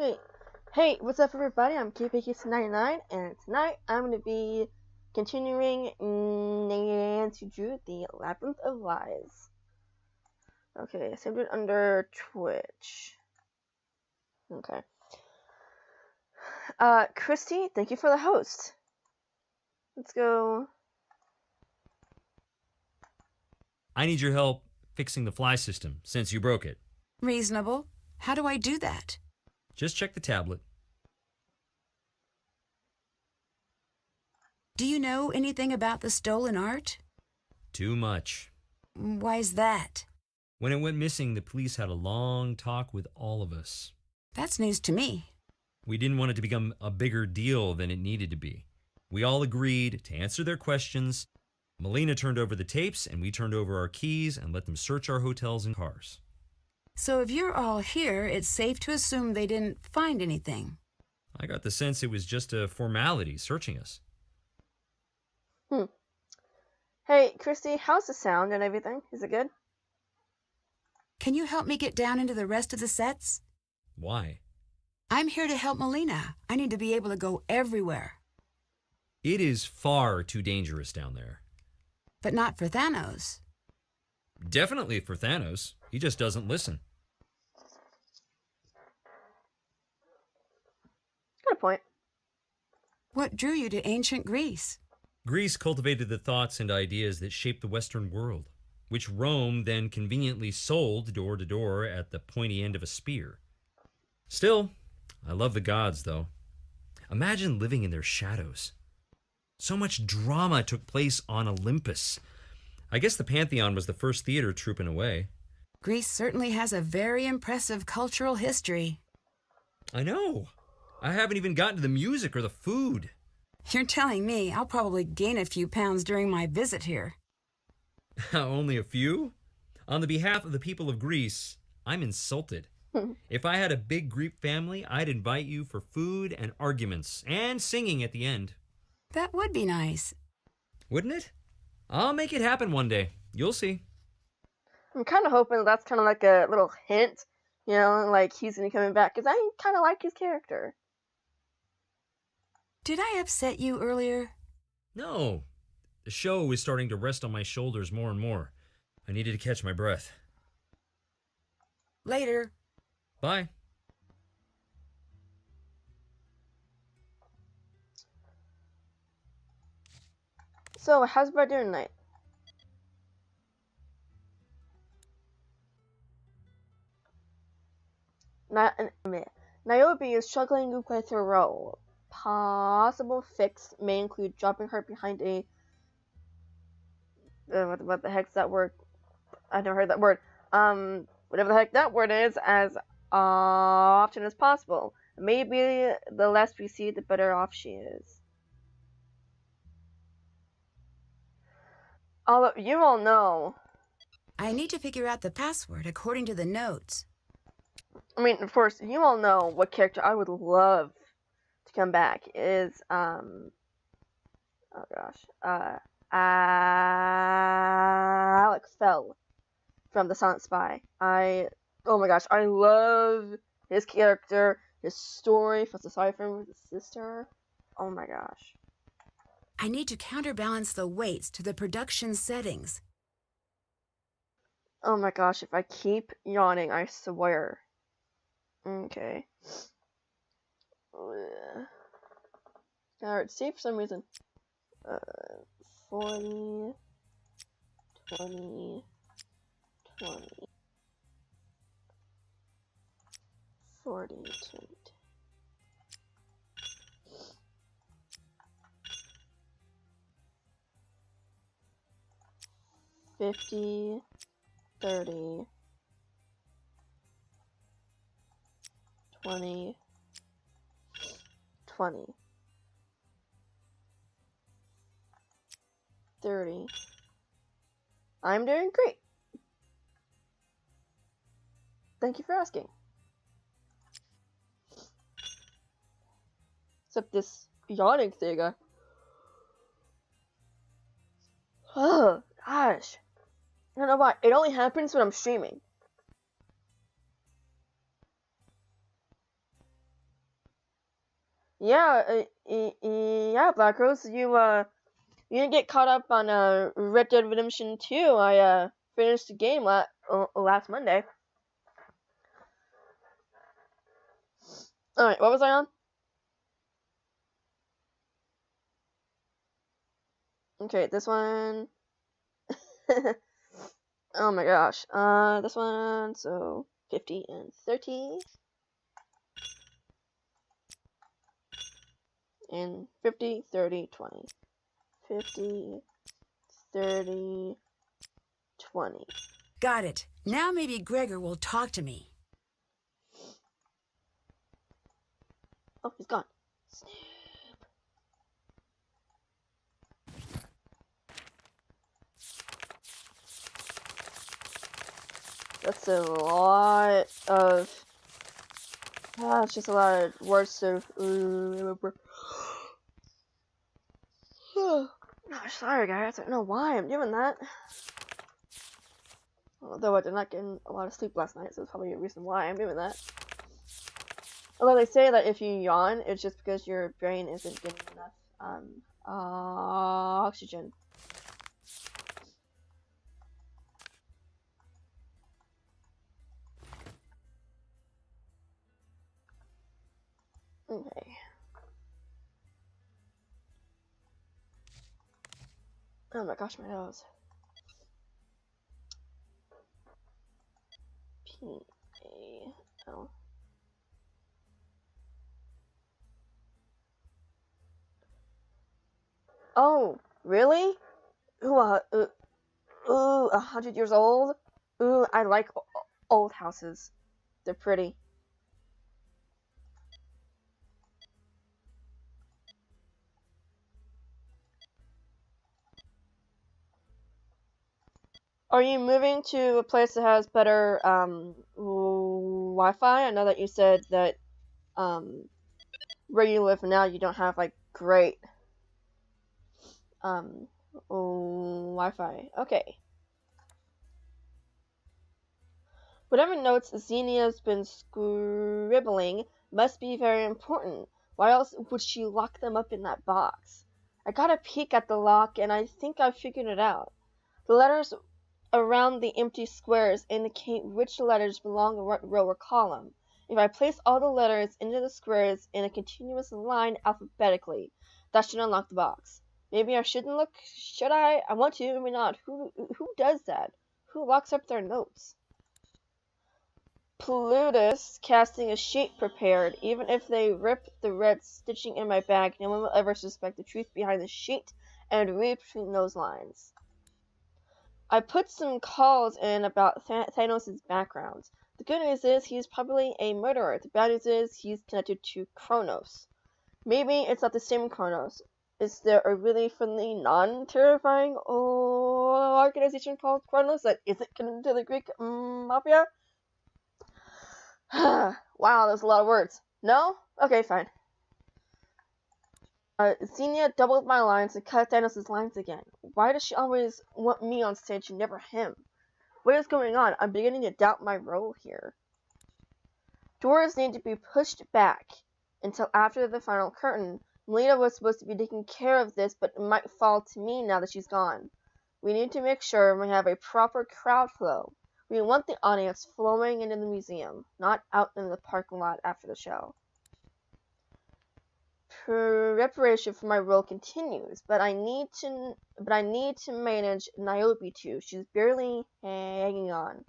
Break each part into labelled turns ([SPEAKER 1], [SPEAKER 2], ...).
[SPEAKER 1] Hey, hey, what's up, everybody? I'm KPK99, and tonight I'm going to be continuing Nancy Drew, the Labyrinth of Lies. Okay, saved it under Twitch. Okay. Christy, thank you for the host. Let's go.
[SPEAKER 2] I need your help fixing the fly system, since you broke it.
[SPEAKER 3] Reasonable. How do I do that?
[SPEAKER 2] Just check the tablet.
[SPEAKER 3] Do you know anything about the stolen art?
[SPEAKER 2] Too much.
[SPEAKER 3] Why's that?
[SPEAKER 2] When it went missing, the police had a long talk with all of us.
[SPEAKER 3] That's news to me.
[SPEAKER 2] We didn't want it to become a bigger deal than it needed to be. We all agreed to answer their questions. Melina turned over the tapes, and we turned over our keys and let them search our hotels and cars.
[SPEAKER 3] So if you're all here, it's safe to assume they didn't find anything.
[SPEAKER 2] I got the sense it was just a formality searching us.
[SPEAKER 1] Hey, Christy, how's the sound and everything? Is it good?
[SPEAKER 3] Can you help me get down into the rest of the sets?
[SPEAKER 2] Why?
[SPEAKER 3] I'm here to help Melina. I need to be able to go everywhere.
[SPEAKER 2] It is far too dangerous down there.
[SPEAKER 3] But not for Thanos.
[SPEAKER 2] Definitely for Thanos. He just doesn't listen.
[SPEAKER 1] Got a point.
[SPEAKER 3] What drew you to ancient Greece?
[SPEAKER 2] Greece cultivated the thoughts and ideas that shaped the Western world, which Rome then conveniently sold door to door at the pointy end of a spear. Still, I love the gods, though. Imagine living in their shadows. So much drama took place on Olympus. I guess the Pantheon was the first theater troupe in a way.
[SPEAKER 3] Greece certainly has a very impressive cultural history.
[SPEAKER 2] I know. I haven't even gotten to the music or the food.
[SPEAKER 3] You're telling me I'll probably gain a few pounds during my visit here.
[SPEAKER 2] Only a few? On the behalf of the people of Greece, I'm insulted. If I had a big Greek family, I'd invite you for food and arguments, and singing at the end.
[SPEAKER 3] That would be nice.
[SPEAKER 2] Wouldn't it? I'll make it happen one day. You'll see.
[SPEAKER 1] I'm kind of hoping that's kind of like a little hint, you know, like he's going to be coming back, because I kind of like his character.
[SPEAKER 3] Did I upset you earlier?
[SPEAKER 2] No. The show was starting to rest on my shoulders more and more. I needed to catch my breath.
[SPEAKER 3] Later.
[SPEAKER 2] Bye.
[SPEAKER 1] So, how's Brad doing tonight? Niobe is struggling with her role. Possible fix may include dropping her behind a... what the heck's that word? I never heard that word. Whatever the heck that word is, as often as possible. Maybe the less we see, the better off she is. Although, you all know...
[SPEAKER 3] I need to figure out the password according to the notes.
[SPEAKER 1] I mean, of course, you all know what character I would love to come back is, oh gosh, Alec Fell from The Silent Spy. Oh my gosh, I love his character, his story, felt so sorry for him with his sister. Oh my gosh.
[SPEAKER 3] I need to counterbalance the weights to the production settings.
[SPEAKER 1] Oh my gosh, if I keep yawning, I swear. Okay. Alright, see for some reason. 40, 20, 20, 40, 20. 50, 30, 20, 20, 30. I'm doing great. Thank you for asking. Except this yawning thing. Oh, gosh. I don't know why. It only happens when I'm streaming. Yeah, Black Rose, you didn't get caught up on Red Dead Redemption 2. I finished the game last Monday. Alright, what was I on? Okay, this one. Oh my gosh. This one, so 50 and 30. And 50, 30, 20. 50, 30, 20.
[SPEAKER 3] Got it. Now maybe Gregor will talk to me.
[SPEAKER 1] Oh, he's gone. That's a lot of... it's just a lot of words to remember. Gosh, sorry guys, I don't know why I'm doing that. Although I did not get a lot of sleep last night, so it's probably a reason why I'm doing that. Although they say that if you yawn, it's just because your brain isn't getting enough oxygen. Okay. Oh my gosh, my nose. P-A-L. Oh, really? Ooh, 100 years old? Ooh, I like old houses. They're pretty. Are you moving to a place that has better Wi-Fi? I know that you said that where you live now you don't have like great Wi-Fi. Okay. Whatever notes Xenia's been scribbling must be very important. Why else would she lock them up in that box? I got a peek at the lock and I think I figured it out. The letters around the empty squares indicate which letters belong in what row or column. If I place all the letters into the squares in a continuous line alphabetically, that should unlock the box. Maybe I shouldn't look. Should I? I want to, maybe not. Who does that? Who locks up their notes? Plutus casting a sheet prepared. Even if they rip the red stitching in my bag, no one will ever suspect the truth behind the sheet and read between those lines. I put some calls in about Thanos' background. The good news is he's probably a murderer. The bad news is he's connected to Kronos. Maybe it's not the same Kronos. Is there a really friendly, non-terrifying organization called Kronos that isn't connected to the Greek mafia? Wow, that's a lot of words. No? Okay, fine. Xenia doubled my lines and cut Thanos' lines again. Why does she always want me on stage and never him? What is going on? I'm beginning to doubt my role here. Doors need to be pushed back until after the final curtain. Melina was supposed to be taking care of this, but it might fall to me now that she's gone. We need to make sure we have a proper crowd flow. We want the audience flowing into the museum, not out in the parking lot after the show. Preparation for my role continues, but I need to manage Niobe too. She's barely hanging on.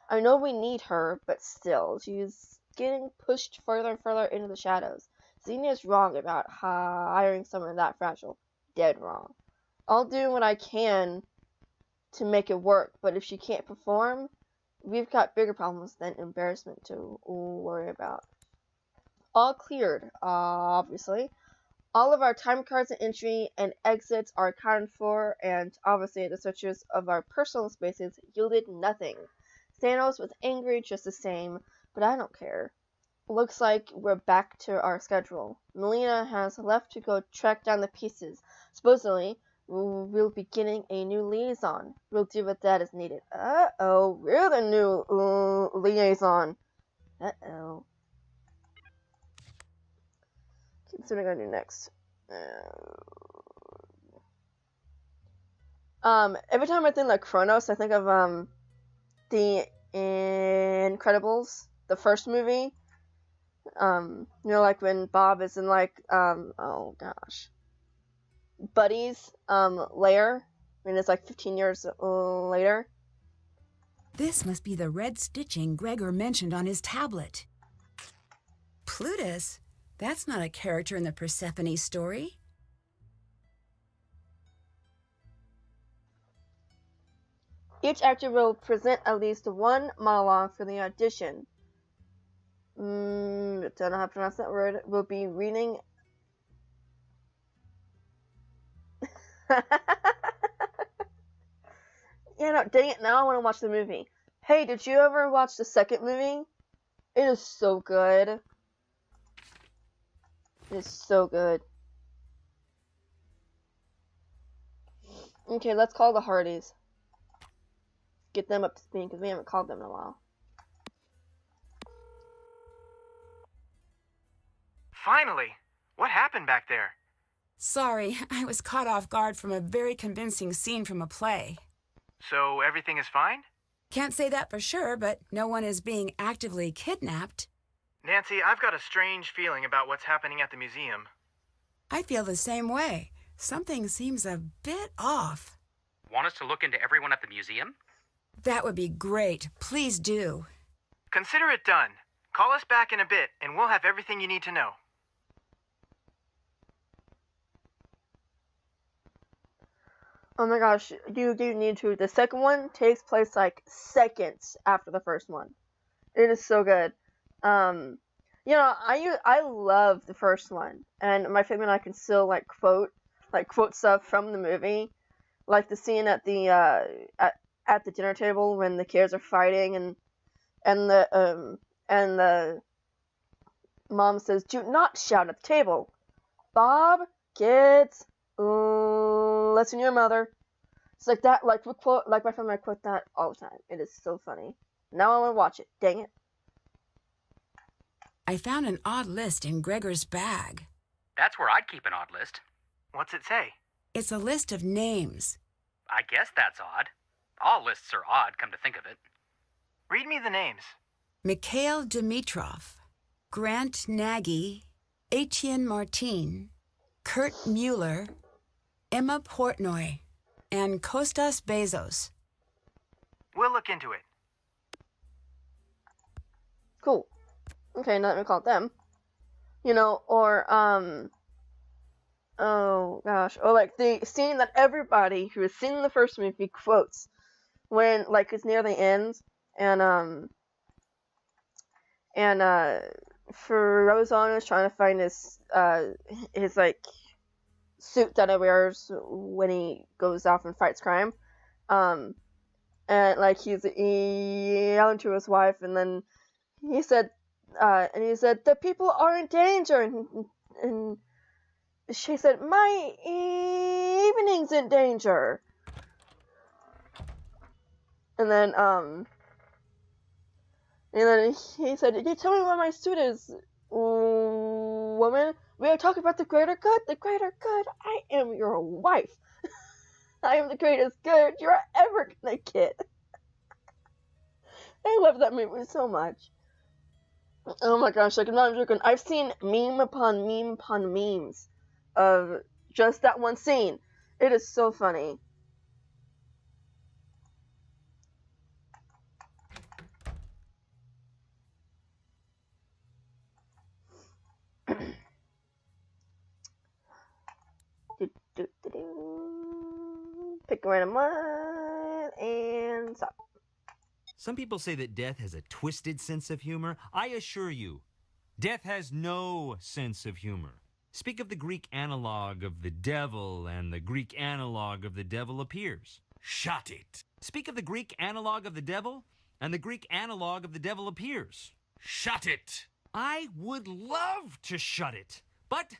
[SPEAKER 1] I know we need her, but still, she's getting pushed further and further into the shadows. Xenia is wrong about hiring someone that fragile. Dead wrong. I'll do what I can to make it work, but if she can't perform, we've got bigger problems than embarrassment to worry about. All cleared, obviously. All of our time cards and entry and exits are accounted for, and obviously the searches of our personal spaces yielded nothing. Thanos was angry just the same, but I don't care. Looks like we're back to our schedule. Melina has left to go track down the pieces. Supposedly, we'll be getting a new liaison. We'll do with that as needed. Uh-oh, we're the new liaison. Uh-oh. Let's see what I'm gonna do next. Every time I think like Kronos, I think of the Incredibles, the first movie. Like when Bob is in like oh gosh, Buddy's lair, and it's like 15 years later.
[SPEAKER 3] This must be the red stitching Gregor mentioned on his tablet. Plutus? That's not a character in the Persephone story.
[SPEAKER 1] Each actor will present at least one monologue for the audition. Don't know how to pronounce that word. Will be reading. No, dang it, now I want to watch the movie. Hey, did you ever watch the second movie? It is so good. It is so good. Okay, let's call the Hardys. Get them up to speed, because we haven't called them in a while.
[SPEAKER 4] Finally! What happened back there?
[SPEAKER 3] Sorry, I was caught off guard from a very convincing scene from a play.
[SPEAKER 4] So everything is fine?
[SPEAKER 3] Can't say that for sure, but no one is being actively kidnapped.
[SPEAKER 4] Nancy, I've got a strange feeling about what's happening at the museum.
[SPEAKER 3] I feel the same way. Something seems a bit off.
[SPEAKER 5] Want us to look into everyone at the museum?
[SPEAKER 3] That would be great. Please do.
[SPEAKER 4] Consider it done. Call us back in a bit, and we'll have everything you need to know.
[SPEAKER 1] Oh my gosh, you need to. The second one takes place like seconds after the first one. It is so good. I love the first one, and my family and I can still quote stuff from the movie, like the scene at the at the dinner table when the kids are fighting, and the mom says, "Do not shout at the table, Bob, kids." Listen to your mother. It's like that, like we quote, like my family, I quote that all the time. It is so funny. Now I want to watch it. Dang it.
[SPEAKER 3] I found an odd list in Gregor's bag.
[SPEAKER 5] That's where I'd keep an odd list.
[SPEAKER 4] What's it say?
[SPEAKER 3] It's a list of names.
[SPEAKER 5] I guess that's odd. All lists are odd, come to think of it.
[SPEAKER 4] Read me the names.
[SPEAKER 3] Mikhail Dimitrov, Grant Nagy, Etienne Martin, Kurt Mueller, Emma Portnoy, and Kostas Bezos.
[SPEAKER 4] We'll look into it.
[SPEAKER 1] Cool. Okay, now that we call it them. Oh gosh. Or like the scene that everybody who has seen the first movie quotes when it's near the end and Frozone is trying to find his suit that he wears when he goes off and fights crime. And he's yelling to his wife, and then he said, the people are in danger, and she said, my evening's in danger. And then he said, you tell me where my suit is, woman. We are talking about the greater good. The greater good. I am your wife. I am the greatest good you're ever gonna get. I love that movie so much. Oh my gosh, I'm not joking. I've seen meme upon meme upon memes of just that one scene. It is so funny. Pick a random one and stop.
[SPEAKER 2] Some people say that death has a twisted sense of humor. I assure you, death has no sense of humor. Speak of the Greek analog of the devil, and the Greek analog of the devil appears. Shut it. Speak of the Greek analog of the devil, and the Greek analog of the devil appears. Shut it. I would love to shut it, but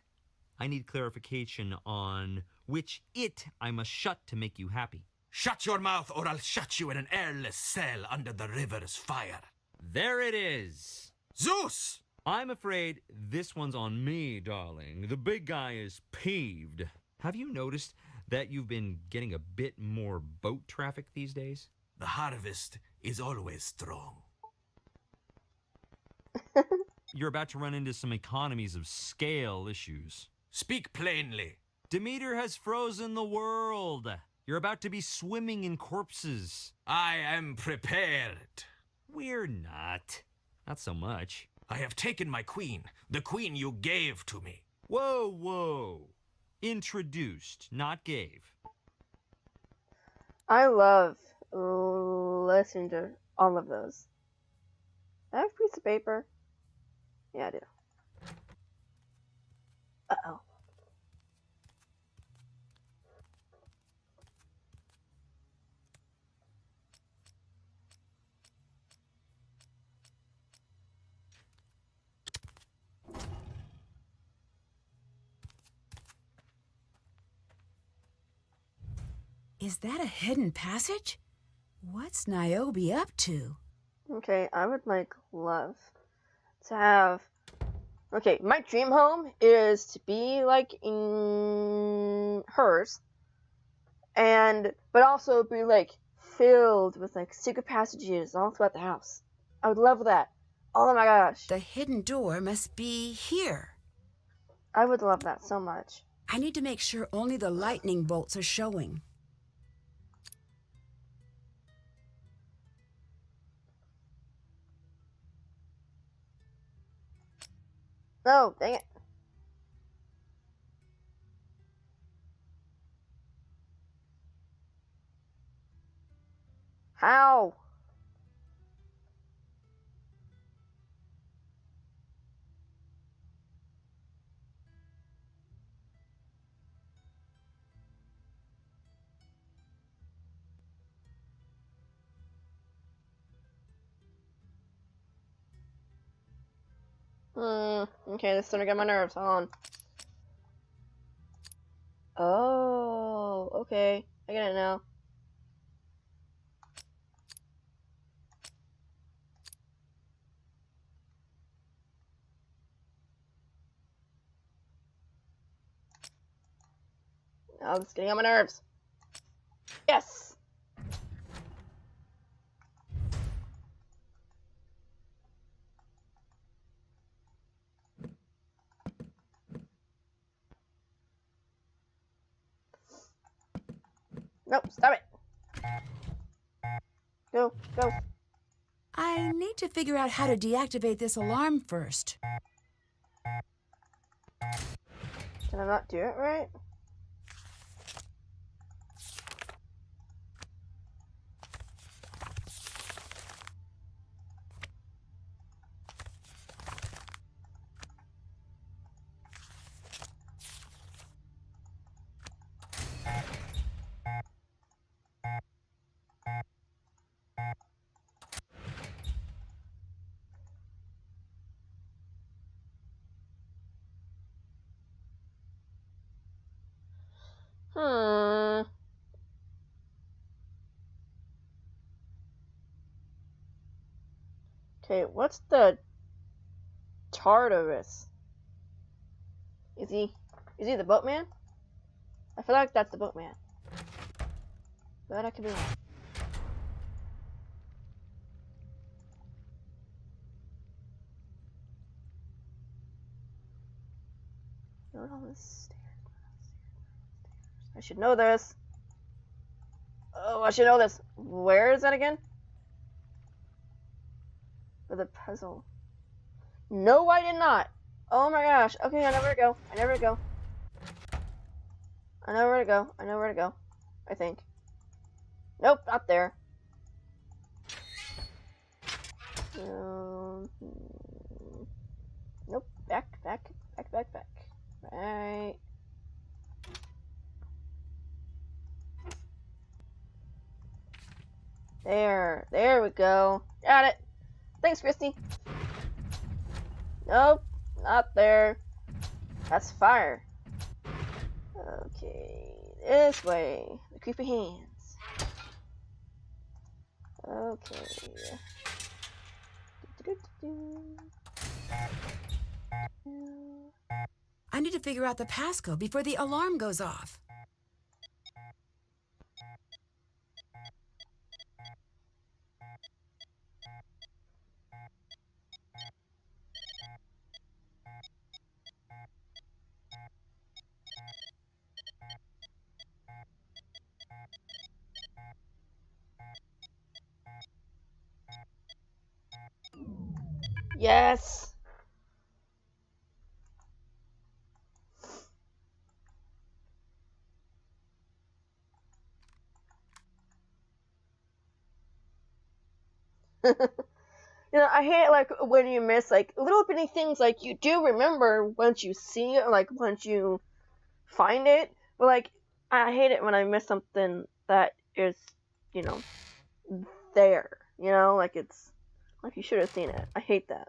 [SPEAKER 2] I need clarification on which it I must shut to make you happy.
[SPEAKER 6] Shut your mouth, or I'll shut you in an airless cell under the river's fire.
[SPEAKER 2] There it is.
[SPEAKER 6] Zeus!
[SPEAKER 2] I'm afraid this one's on me, darling. The big guy is peeved. Have you noticed that you've been getting a bit more boat traffic these days?
[SPEAKER 6] The harvest is always strong.
[SPEAKER 2] You're about to run into some economies of scale issues.
[SPEAKER 6] Speak plainly.
[SPEAKER 2] Demeter has frozen the world. You're about to be swimming in corpses.
[SPEAKER 6] I am prepared.
[SPEAKER 2] We're not. Not so much.
[SPEAKER 6] I have taken my queen, the queen you gave to me.
[SPEAKER 2] Whoa, whoa. Introduced, not gave.
[SPEAKER 1] I love listening to all of those. I have a piece of paper. Yeah, I do. Uh-oh.
[SPEAKER 3] Is that a hidden passage? What's Niobe up to?
[SPEAKER 1] Okay, I would love to have. Okay, my dream home is to be like in hers, but also be filled with secret passages all throughout the house. I would love that. Oh my gosh,
[SPEAKER 3] The hidden door must be here.
[SPEAKER 1] I would love that so much.
[SPEAKER 3] I need to make sure only the lightning bolts are showing.
[SPEAKER 1] No, dang it. How? Okay, this is starting to get my nerves. Hold on. Oh, okay. I get it now. Now it's getting on my nerves. Yes! Nope, stop it. Go, go.
[SPEAKER 3] I need to figure out how to deactivate this alarm first.
[SPEAKER 1] Can I not do it right? Hmm. Okay, what's the Tartarus? Is he the boatman? I feel like that's the boatman. But I could be wrong. Note all this stairs. I should know this. Oh, I should know this. Where is that again? For the puzzle. No, I did not. Oh my gosh. Okay, I know where to go. I know where to go. I know where to go. I know where to go. I think. Nope, not there. Nope. Back. Right. There we go. Got it. Thanks, Christy. Nope, not there. That's fire. Okay, this way. The creepy hands. Okay.
[SPEAKER 3] to figure out the passcode before the alarm goes off.
[SPEAKER 1] Yes. You know, I hate like when you miss like little bitty things like you do remember once you see it, like once you find it, but like I hate it when I miss something that is, you know, there. You know, like it's like you should have seen it. I hate that.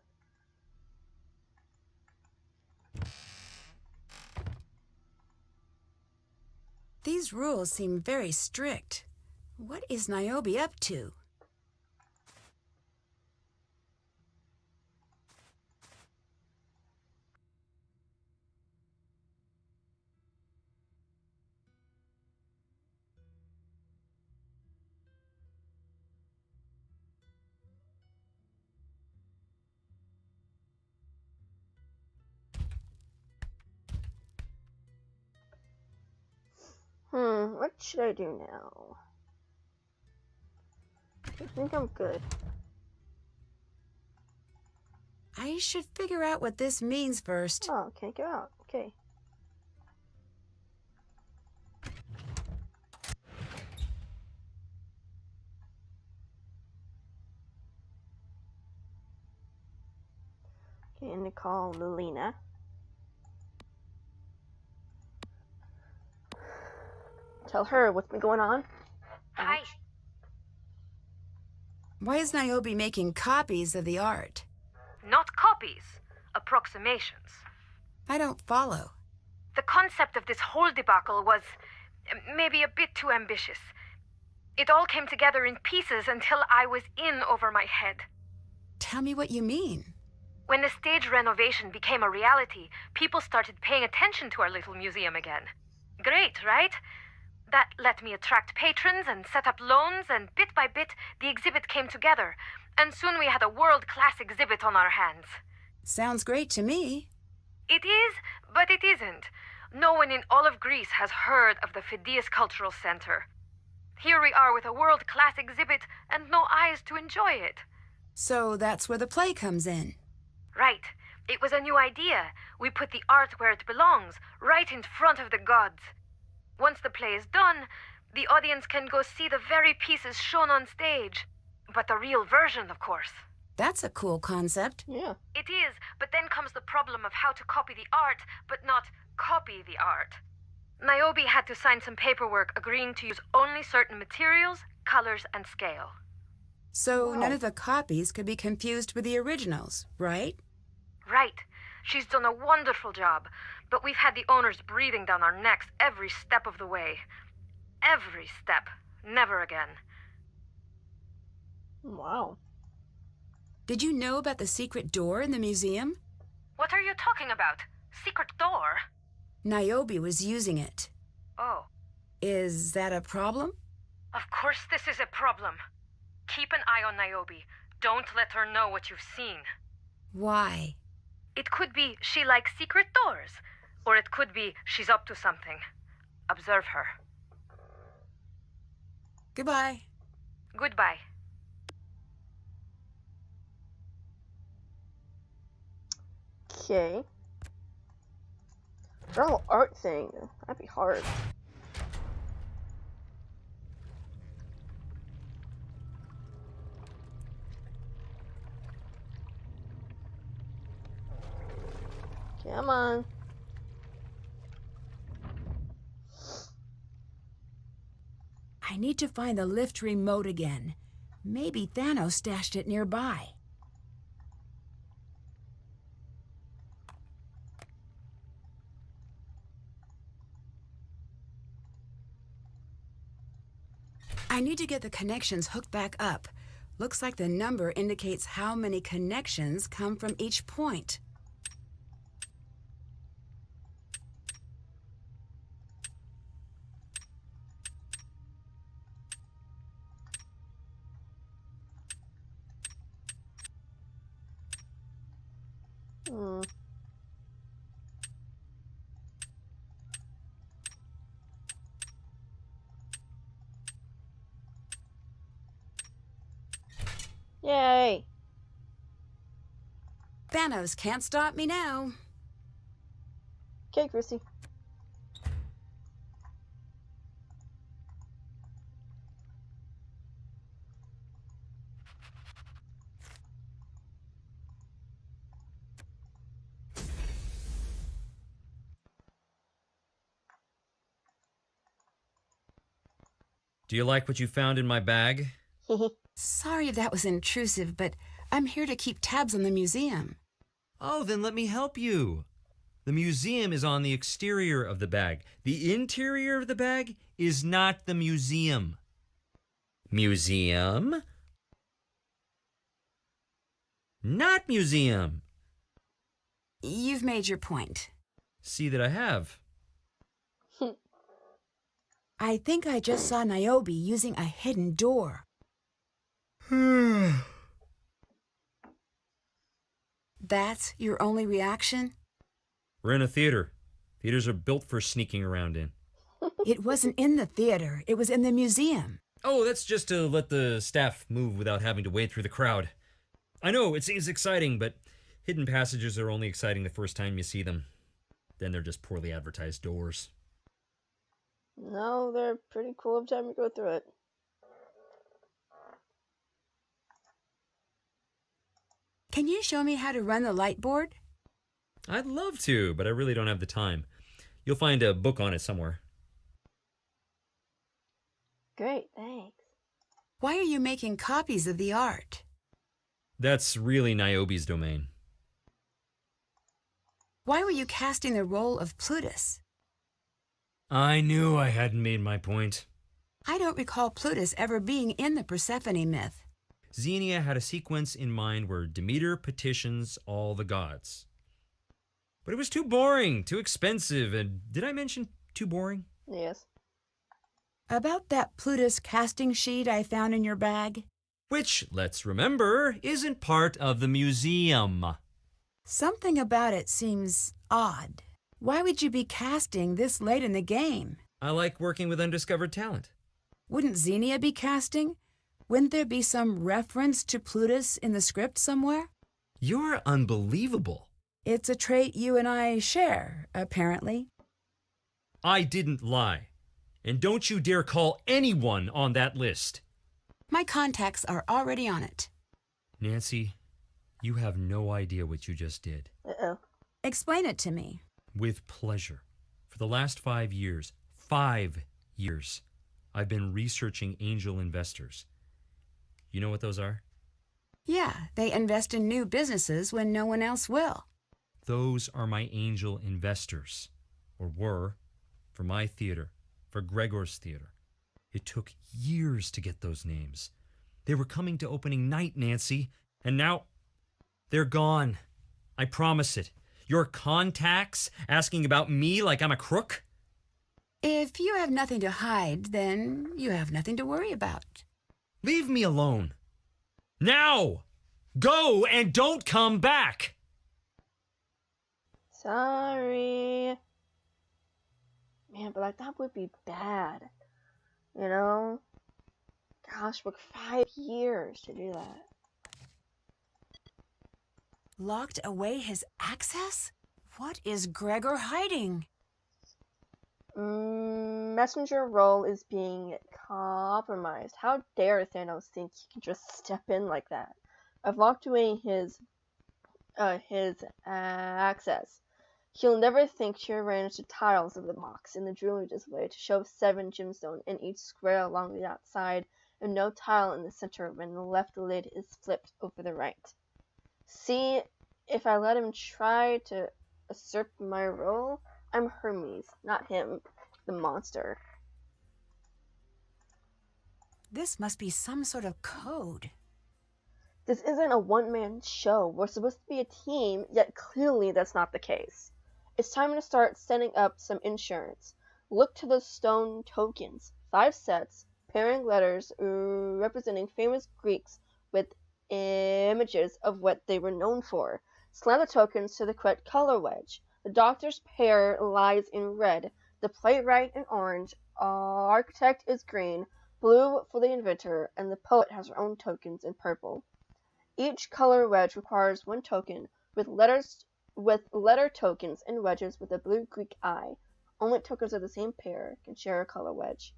[SPEAKER 3] These rules seem very strict. What is Niobe up to?
[SPEAKER 1] What should I do now? I think I'm good.
[SPEAKER 3] I should figure out what this means first.
[SPEAKER 1] Oh, can't go out. Okay. Okay, and to call Lilina. Tell her what's been going on.
[SPEAKER 7] Hi.
[SPEAKER 3] Why is Niobe making copies of the art?
[SPEAKER 7] Not copies, approximations.
[SPEAKER 3] I don't follow.
[SPEAKER 7] The concept of this whole debacle was maybe a bit too ambitious. It all came together in pieces until I was in over my head.
[SPEAKER 3] Tell me what you mean.
[SPEAKER 7] When the stage renovation became a reality, people started paying attention to our little museum again. Great, right? That let me attract patrons and set up loans, and bit by bit, the exhibit came together. And soon we had a world-class exhibit on our hands.
[SPEAKER 3] Sounds great to me.
[SPEAKER 7] It is, but it isn't. No one in all of Greece has heard of the Phidias Cultural Center. Here we are with a world-class exhibit and no eyes to enjoy it.
[SPEAKER 3] So that's where the play comes in.
[SPEAKER 7] Right. It was a new idea. We put the art where it belongs, right in front of the gods. Once the play is done, the audience can go see the very pieces shown on stage. But the real version, of course.
[SPEAKER 3] That's a cool concept.
[SPEAKER 1] Yeah.
[SPEAKER 7] It is, but then comes the problem of how to copy the art, but not copy the art. Niobe had to sign some paperwork agreeing to use only certain materials, colors, and scale.
[SPEAKER 3] So
[SPEAKER 1] Wow.
[SPEAKER 3] none of the copies could be confused with the originals, right?
[SPEAKER 7] Right. She's done a wonderful job, but we've had the owners breathing down our necks every step of the way. Every step. Never again.
[SPEAKER 1] Wow.
[SPEAKER 3] Did you know about the secret door in the museum?
[SPEAKER 7] What are you talking about? Secret door?
[SPEAKER 3] Niobe was using it.
[SPEAKER 7] Oh.
[SPEAKER 3] Is that a problem?
[SPEAKER 7] Of course this is a problem. Keep an eye on Niobe. Don't let her know what you've seen.
[SPEAKER 3] Why?
[SPEAKER 7] It could be she likes secret doors, or it could be she's up to something. Observe her.
[SPEAKER 3] Goodbye.
[SPEAKER 7] Goodbye.
[SPEAKER 1] Okay. The whole art thing. That'd be hard. Come on.
[SPEAKER 3] I need to find the lift remote again. Maybe Thanos stashed it nearby. I need to get the connections hooked back up. Looks like the number indicates how many connections come from each point. Thanos can't stop me now.
[SPEAKER 1] Okay, Chrissy.
[SPEAKER 2] Do you like what you found in my bag?
[SPEAKER 3] Sorry if that was intrusive, but I'm here to keep tabs on the museum.
[SPEAKER 2] Oh, then let me help you. The museum is on the exterior of the bag. The interior of the bag is not the museum. Museum? Not museum.
[SPEAKER 3] You've made your point.
[SPEAKER 2] See that I have.
[SPEAKER 3] I think I just saw Niobe using a hidden door. That's your only reaction?
[SPEAKER 2] We're in a theater. Theaters are built for sneaking around in.
[SPEAKER 3] It wasn't in the theater. It was in the museum.
[SPEAKER 2] Oh, that's just to let the staff move without having to wade through the crowd. I know, it seems exciting, but hidden passages are only exciting the first time you see them. Then they're just poorly advertised doors.
[SPEAKER 1] No, they're pretty cool every time you go through it.
[SPEAKER 3] Can you show me how to run the light board?
[SPEAKER 2] I'd love to, but I really don't have the time. You'll find a book on it somewhere.
[SPEAKER 1] Great, thanks.
[SPEAKER 3] Why are you making copies of the art?
[SPEAKER 2] That's really Niobe's domain.
[SPEAKER 3] Why were you casting the role of Plutus?
[SPEAKER 2] I knew I hadn't made my point.
[SPEAKER 3] I don't recall Plutus ever being in the Persephone myth.
[SPEAKER 2] Xenia had a sequence in mind where Demeter petitions all the gods. But it was too boring, too expensive, and did I mention too boring?
[SPEAKER 1] Yes.
[SPEAKER 3] About that Plutus casting sheet I found in your bag?
[SPEAKER 2] Which, let's remember, isn't part of the museum.
[SPEAKER 3] Something about it seems odd. Why would you be casting this late in the game?
[SPEAKER 2] I like working with undiscovered talent.
[SPEAKER 3] Wouldn't Xenia be casting? Wouldn't there be some reference to Plutus in the script somewhere?
[SPEAKER 2] You're unbelievable.
[SPEAKER 3] It's a trait you and I share, apparently.
[SPEAKER 2] I didn't lie. And don't you dare call anyone on that list.
[SPEAKER 3] My contacts are already on it.
[SPEAKER 2] Nancy, you have no idea what you just did.
[SPEAKER 1] Uh-oh.
[SPEAKER 3] Explain it to me.
[SPEAKER 2] With pleasure. For the last 5 years, I've been researching angel investors. You know what those are?
[SPEAKER 3] Yeah, they invest in new businesses when no one else will.
[SPEAKER 2] Those are my angel investors, or were, for my theater, for Gregor's theater. It took years to get those names. They were coming to opening night, Nancy, and now they're gone. I promise it. Your contacts asking about me like I'm a crook?
[SPEAKER 3] If you have nothing to hide, then you have nothing to worry about.
[SPEAKER 2] Leave me alone. Now! Go and don't come back!
[SPEAKER 1] Sorry. Man, but like that would be bad. You know? Gosh, work 5 years to do that.
[SPEAKER 3] Locked away his access? What is Gregor hiding?
[SPEAKER 1] Messenger role is being compromised. How dare Thanos think he can just step in like that? I've locked away his access. He'll never think to arrange the tiles of the box in the jewelry display to show 7 gemstones in each square along the outside and no tile in the center when the left lid is flipped over the right. See, if I let him try to usurp my role, I'm Hermes, not him, the monster.
[SPEAKER 3] This must be some sort of code.
[SPEAKER 1] This isn't a one-man show. We're supposed to be a team, yet clearly that's not the case. It's time to start setting up some insurance. Look to the stone tokens. 5 sets, pairing letters representing famous Greeks with images of what they were known for. Slam the tokens to the correct color wedge. The doctor's pair lies in red, the playwright in orange, architect is green, blue for the inventor, and the poet has her own tokens in purple. Each color wedge requires 1 token, with letter tokens and wedges with a blue Greek eye. Only tokens of the same pair can share a color wedge.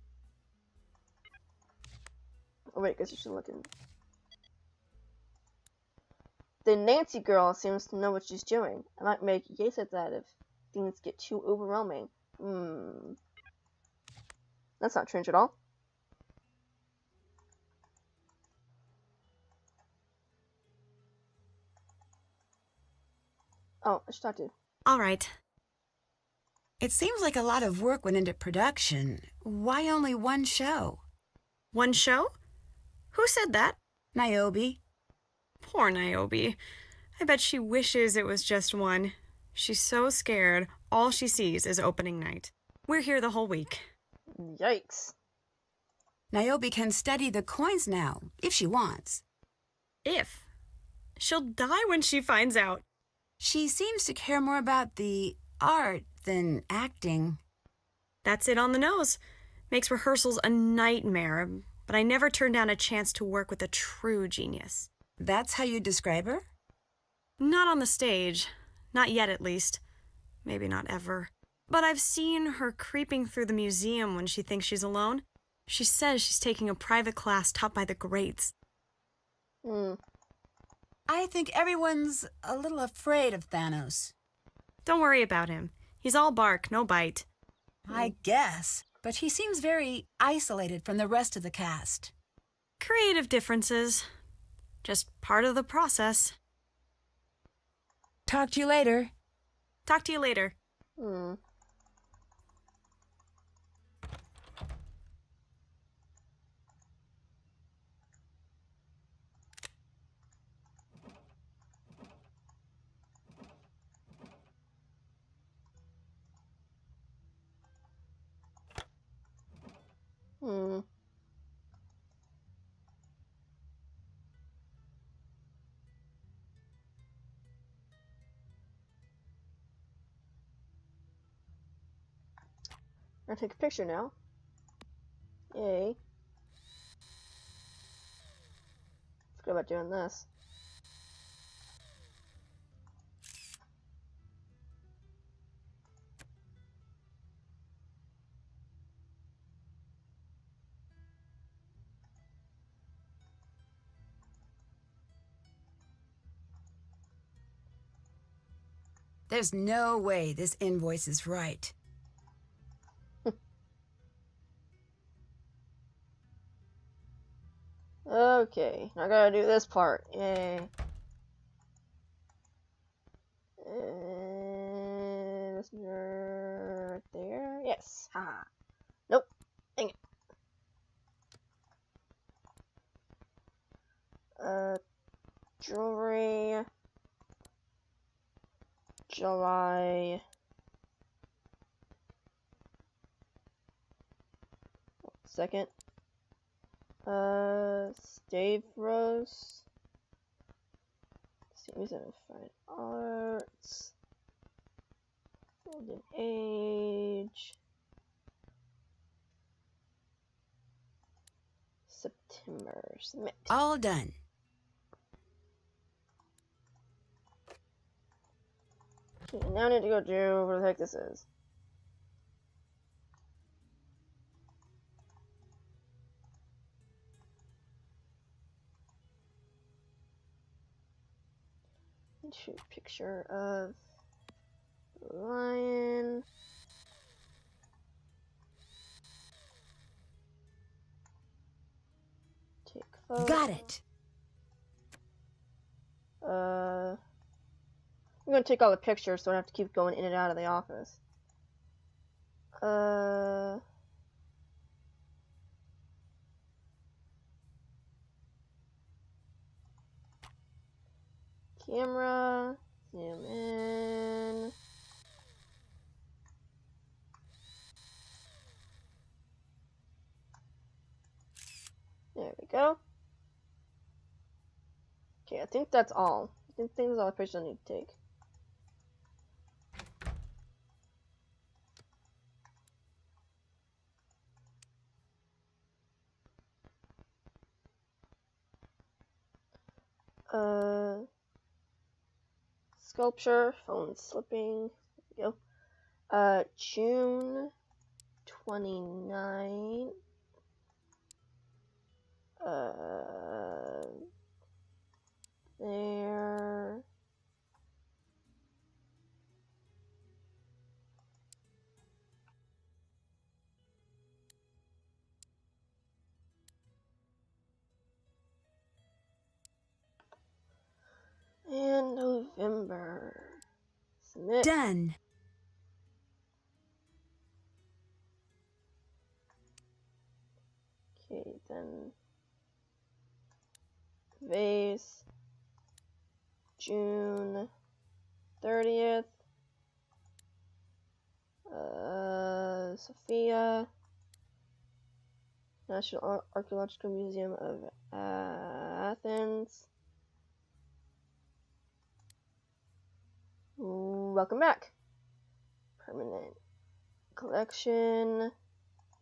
[SPEAKER 1] Oh wait, I guess you should look in. The Nancy girl seems to know what she's doing. I might make use of that if things get too overwhelming. That's not strange at all. Oh, I should talk to you.
[SPEAKER 3] All right. It seems like a lot of work went into production. Why only one show?
[SPEAKER 8] One show? Who said that?
[SPEAKER 3] Niobe.
[SPEAKER 8] Poor Niobe. I bet she wishes it was just one. She's so scared. All she sees is opening night. We're here the whole week.
[SPEAKER 1] Yikes.
[SPEAKER 3] Niobe can study the coins now, if she wants.
[SPEAKER 8] If. She'll die when she finds out.
[SPEAKER 3] She seems to care more about the art than acting.
[SPEAKER 8] That's it on the nose. Makes rehearsals a nightmare, but I never turned down a chance to work with a true genius.
[SPEAKER 3] That's how you describe her?
[SPEAKER 8] Not on the stage. Not yet, at least. Maybe not ever. But I've seen her creeping through the museum when she thinks she's alone. She says she's taking a private class taught by the greats.
[SPEAKER 3] I think everyone's a little afraid of Thanos.
[SPEAKER 8] Don't worry about him. He's all bark, no bite.
[SPEAKER 3] I guess, but he seems very isolated from the rest of the cast.
[SPEAKER 8] Creative differences. Just part of the process.
[SPEAKER 3] Talk to you later.
[SPEAKER 8] Talk to you later.
[SPEAKER 1] I'm gonna take a picture now. Yay. Forgot about doing this.
[SPEAKER 3] There's no way this invoice is right.
[SPEAKER 1] Okay, I gotta do this part. Yay. Messenger right there. Yes. Ha. Nope. Dang it. Jewelry. July. Second. Stavros. Series of Fine Arts. Golden Age. September. Submit.
[SPEAKER 3] All done.
[SPEAKER 1] Okay, now I need to go do where the heck this is. Shoot a picture of the lion. Take photo.
[SPEAKER 3] Got it.
[SPEAKER 1] I'm gonna take all the pictures so I don't have to keep going in and out of the office. Camera, zoom in. There we go. Okay, I think that's all. I think that's all the pictures I need to take. sculpture. Phone slipping. There we go. June 29. There. And November. Submit.
[SPEAKER 3] Done.
[SPEAKER 1] Okay, then vase, June 30th, Sophia, National Archaeological Museum of Athens. Welcome back. Permanent collection,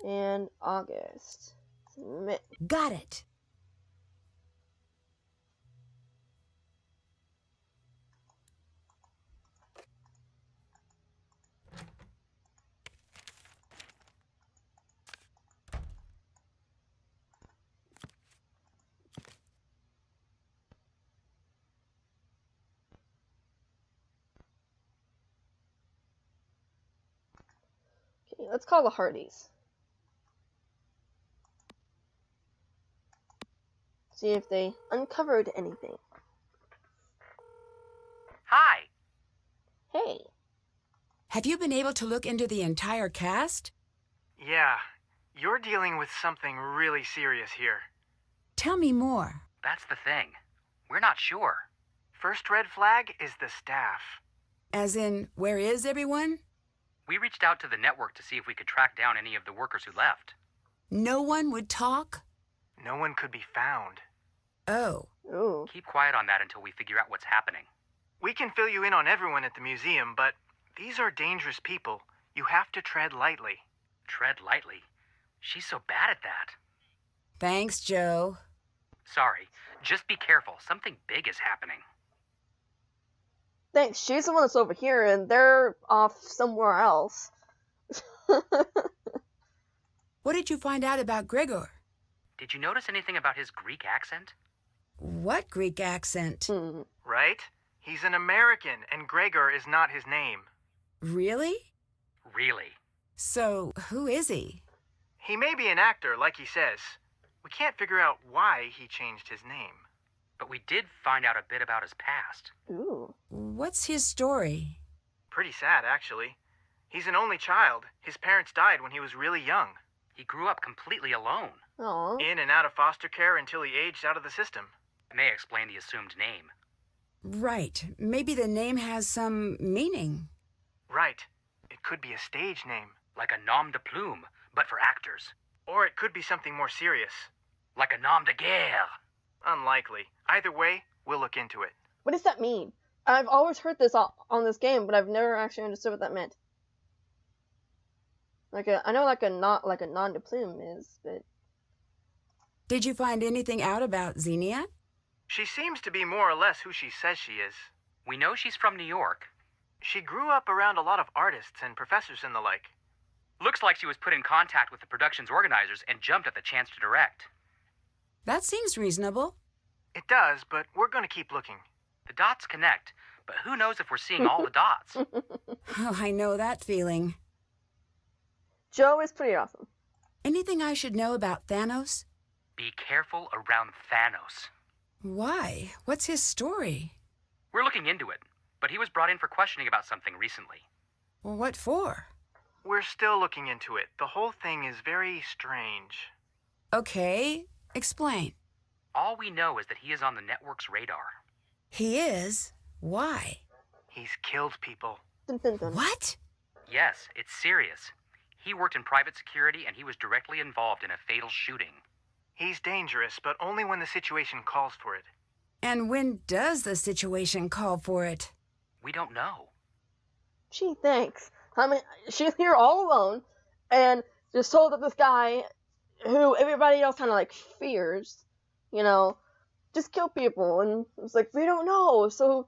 [SPEAKER 1] and August. Submit.
[SPEAKER 3] Got it.
[SPEAKER 1] Okay, let's call the Hardys. See if they uncovered anything.
[SPEAKER 5] Hi.
[SPEAKER 1] Hey.
[SPEAKER 3] Have you been able to look into the entire cast?
[SPEAKER 4] Yeah, you're dealing with something really serious here.
[SPEAKER 3] Tell me more.
[SPEAKER 5] That's the thing. We're not sure.
[SPEAKER 4] First red flag is the staff.
[SPEAKER 3] As in, where is everyone?
[SPEAKER 5] We reached out to the network to see if we could track down any of the workers who left.
[SPEAKER 3] No one would talk?
[SPEAKER 4] No one could be found.
[SPEAKER 3] Oh.
[SPEAKER 1] Ooh.
[SPEAKER 5] Keep quiet on that until we figure out what's happening.
[SPEAKER 4] We can fill you in on everyone at the museum, but these are dangerous people. You have to tread lightly.
[SPEAKER 5] Tread lightly. She's so bad at that.
[SPEAKER 3] Thanks, Joe.
[SPEAKER 5] Sorry. Just be careful. Something big is happening.
[SPEAKER 1] Thanks, she's the one that's over here, and they're off somewhere else.
[SPEAKER 3] What did you find out about Gregor?
[SPEAKER 5] Did you notice anything about his Greek accent?
[SPEAKER 3] What Greek accent?
[SPEAKER 4] Right? He's an American, and Gregor is not his name.
[SPEAKER 3] Really?
[SPEAKER 5] Really.
[SPEAKER 3] So, who is he?
[SPEAKER 4] He may be an actor, like he says. We can't figure out why he changed his name.
[SPEAKER 5] But we did find out a bit about his past.
[SPEAKER 1] Ooh.
[SPEAKER 3] What's his story?
[SPEAKER 4] Pretty sad, actually. He's an only child. His parents died when he was really young.
[SPEAKER 5] He grew up completely alone.
[SPEAKER 1] Aw.
[SPEAKER 4] In and out of foster care until he aged out of the system.
[SPEAKER 5] It may explain the assumed name.
[SPEAKER 3] Right. Maybe the name has some meaning.
[SPEAKER 4] Right. It could be a stage name.
[SPEAKER 5] Like a nom de plume, but for actors.
[SPEAKER 4] Or it could be something more serious.
[SPEAKER 5] Like a nom de guerre.
[SPEAKER 4] Unlikely. Either way, we'll look into it.
[SPEAKER 1] What does that mean? I've always heard this on this game, but I've never actually understood what that meant. I know a non de plume is, but
[SPEAKER 3] Did you find anything out about Xenia?
[SPEAKER 4] She seems to be more or less who she says she is.
[SPEAKER 5] We know she's from New York.
[SPEAKER 4] She grew up around a lot of artists and professors and the like.
[SPEAKER 5] Looks like she was put in contact with the production's organizers and jumped at the chance to direct.
[SPEAKER 3] That seems reasonable.
[SPEAKER 4] It does, but we're going to keep looking.
[SPEAKER 5] The dots connect, but who knows if we're seeing all the dots?
[SPEAKER 3] Oh, I know that feeling.
[SPEAKER 1] Joe is pretty awesome.
[SPEAKER 3] Anything I should know about Thanos?
[SPEAKER 5] Be careful around Thanos.
[SPEAKER 3] Why? What's his story?
[SPEAKER 5] We're looking into it, but he was brought in for questioning about something recently.
[SPEAKER 3] Well, what for?
[SPEAKER 4] We're still looking into it. The whole thing is very strange.
[SPEAKER 3] Okay, explain.
[SPEAKER 5] All we know is that he is on the network's radar.
[SPEAKER 3] He is? Why?
[SPEAKER 4] He's killed people.
[SPEAKER 1] Dun, dun, dun.
[SPEAKER 3] What?
[SPEAKER 5] Yes, it's serious. He worked in private security and he was directly involved in a fatal shooting.
[SPEAKER 4] He's dangerous, but only when the situation calls for it.
[SPEAKER 3] And when does the situation call for it?
[SPEAKER 5] We don't know.
[SPEAKER 1] Gee, thanks. I mean, she's here all alone, and just told that this guy, who everybody else kind of fears, just kill people, and it's we don't know, so,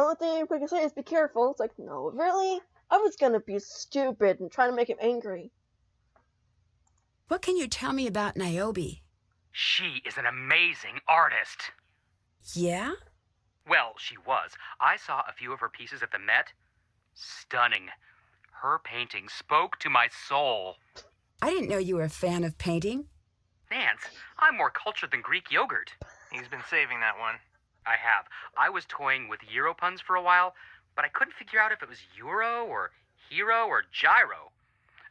[SPEAKER 1] only thing we can say is be careful. It's like, no, really? I was gonna be stupid and try to make him angry.
[SPEAKER 3] What can you tell me about Niobe?
[SPEAKER 5] She is an amazing artist.
[SPEAKER 3] Yeah?
[SPEAKER 5] Well, she was. I saw a few of her pieces at the Met. Stunning. Her painting spoke to my soul.
[SPEAKER 3] I didn't know you were a fan of painting.
[SPEAKER 5] Nance, I'm more cultured than Greek yogurt.
[SPEAKER 4] He's been saving that one.
[SPEAKER 5] I have. I was toying with Euro puns for a while, but I couldn't figure out if it was Euro or Hero or Gyro.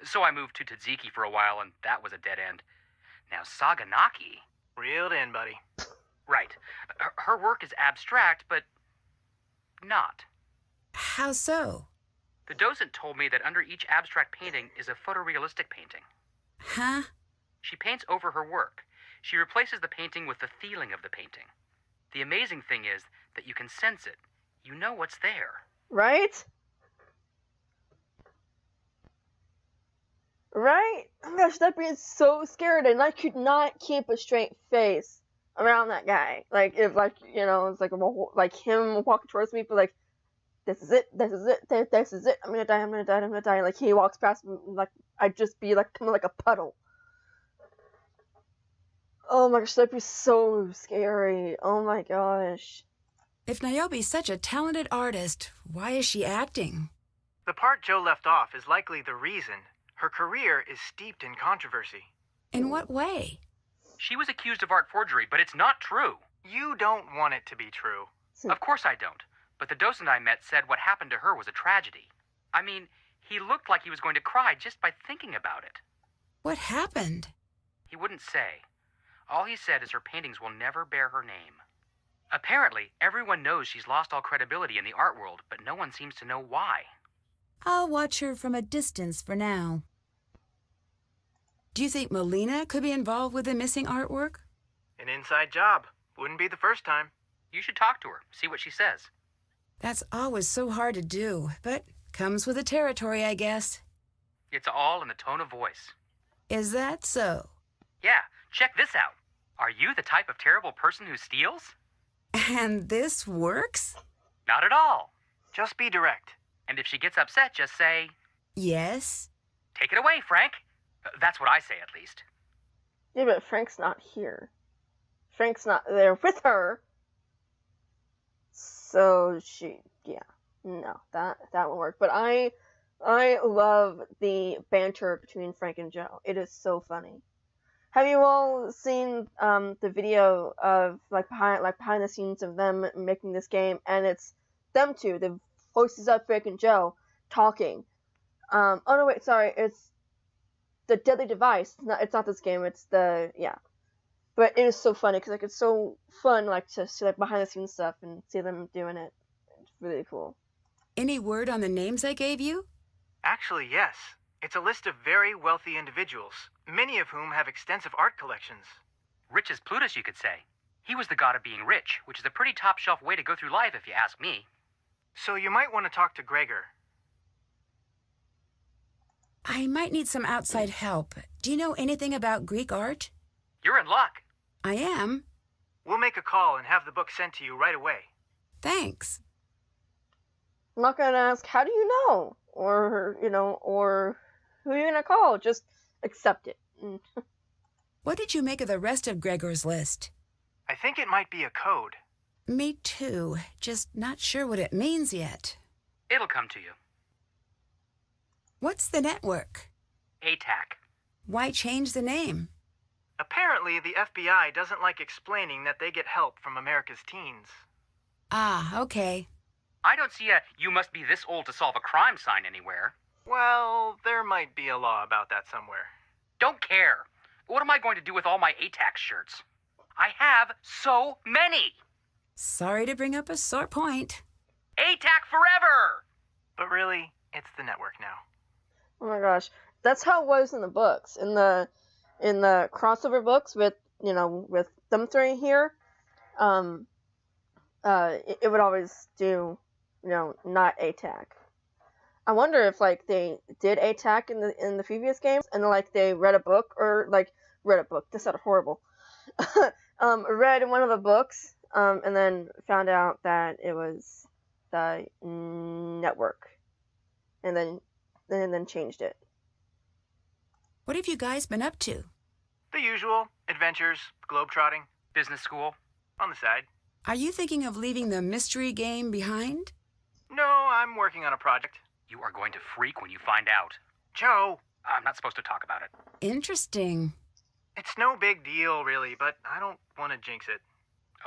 [SPEAKER 5] So I moved to tzatziki for a while, and that was a dead end. Now, Saganaki...
[SPEAKER 4] Reeled in, buddy.
[SPEAKER 5] Right. Her work is abstract, but not.
[SPEAKER 3] How so?
[SPEAKER 5] The docent told me that under each abstract painting is a photorealistic painting.
[SPEAKER 3] Huh?
[SPEAKER 5] She paints over her work. She replaces the painting with the feeling of the painting. The amazing thing is that you can sense it. You know what's there.
[SPEAKER 1] Right? Right? Oh my gosh, that being so scared, and I could not keep a straight face around that guy. Like, if, like, you know, it's like him walking towards me, but like, this is it, this is it, this is it, I'm gonna die, I'm gonna die, I'm gonna die. Like, he walks past me, like, I'd just be like, kind of like a puddle. Oh my gosh, that'd be so scary. Oh my gosh.
[SPEAKER 3] If Niobe's such a talented artist, why is she acting?
[SPEAKER 4] The part Joe left off is likely the reason. Her career is steeped in controversy.
[SPEAKER 3] In what way?
[SPEAKER 5] She was accused of art forgery, but it's not true.
[SPEAKER 4] You don't want it to be true.
[SPEAKER 5] Of course I don't. But the docent I met said what happened to her was a tragedy. I mean, he looked like he was going to cry just by thinking about it.
[SPEAKER 3] What happened?
[SPEAKER 5] He wouldn't say. All he said is her paintings will never bear her name. Apparently, everyone knows she's lost all credibility in the art world, but no one seems to know why.
[SPEAKER 3] I'll watch her from a distance for now. Do you think Melina could be involved with the missing artwork?
[SPEAKER 4] An inside job. Wouldn't be the first time.
[SPEAKER 5] You should talk to her, see what she says.
[SPEAKER 3] That's always so hard to do, but comes with the territory, I guess.
[SPEAKER 5] It's all in the tone of voice.
[SPEAKER 3] Is that so?
[SPEAKER 5] Yeah, check this out. Are you the type of terrible person who steals?
[SPEAKER 3] And this works?
[SPEAKER 5] Not at all.
[SPEAKER 4] Just be direct.
[SPEAKER 5] And if she gets upset, just say,
[SPEAKER 3] Yes.
[SPEAKER 5] take it away, Frank. That's what I say, at least.
[SPEAKER 1] Yeah, but Frank's not here. Frank's not there with her. So no, that won't work. But I love the banter between Frank and Joe. It is so funny. Have you all seen the video of behind the scenes of them making this game? And it's them two, the voices of Frank and Joe talking. Oh no, wait, sorry, it's the Deadly Device. It's not this game. It's the But it is so funny because it's so fun to see behind the scenes stuff and see them doing it. It's really cool.
[SPEAKER 3] Any word on the names I gave you?
[SPEAKER 4] Actually, yes. It's a list of very wealthy individuals, many of whom have extensive art collections.
[SPEAKER 5] Rich as Plutus, you could say. He was the god of being rich, which is a pretty top-shelf way to go through life if you ask me.
[SPEAKER 4] So you might want to talk to Gregor.
[SPEAKER 3] I might need some outside help. Do you know anything about Greek art?
[SPEAKER 5] You're in luck.
[SPEAKER 3] I am.
[SPEAKER 4] We'll make a call and have the book sent to you right away.
[SPEAKER 3] Thanks.
[SPEAKER 1] I'm not gonna ask, how do you know? Or who are you gonna call? Just accept it.
[SPEAKER 3] What did you make of the rest of Gregor's list?
[SPEAKER 4] I think it might be a code.
[SPEAKER 3] Me too. Just not sure what it means yet.
[SPEAKER 5] It'll come to you.
[SPEAKER 3] What's the network?
[SPEAKER 5] ATAC.
[SPEAKER 3] Why change the name?
[SPEAKER 4] Apparently, the FBI doesn't like explaining that they get help from America's teens.
[SPEAKER 3] Ah, okay.
[SPEAKER 5] I don't see a "you must be this old to solve a crime" sign anywhere.
[SPEAKER 4] Well, there might be a law about that somewhere.
[SPEAKER 5] Don't care. What am I going to do with all my ATAC shirts? I have so many.
[SPEAKER 3] Sorry to bring up a sore point.
[SPEAKER 5] ATAC forever!
[SPEAKER 4] But really, it's the network now.
[SPEAKER 1] Oh my gosh, that's how it was in the books. In the crossover books with them three here, it would always do not ATAC. I wonder if they did ATAC in the previous games and they read a book that sounded horrible. Read one of the books and then found out that it was the network, and then changed it.
[SPEAKER 3] What have you guys been up to?
[SPEAKER 4] The usual. Adventures, globetrotting,
[SPEAKER 5] Business school.
[SPEAKER 4] on the side.
[SPEAKER 3] Are you thinking of leaving the mystery game behind?
[SPEAKER 4] No, I'm working on a project.
[SPEAKER 5] You are going to freak when you find out.
[SPEAKER 4] Joe,
[SPEAKER 5] I'm not supposed to talk about it.
[SPEAKER 3] Interesting.
[SPEAKER 4] it's no big deal, really, but I don't want to jinx it.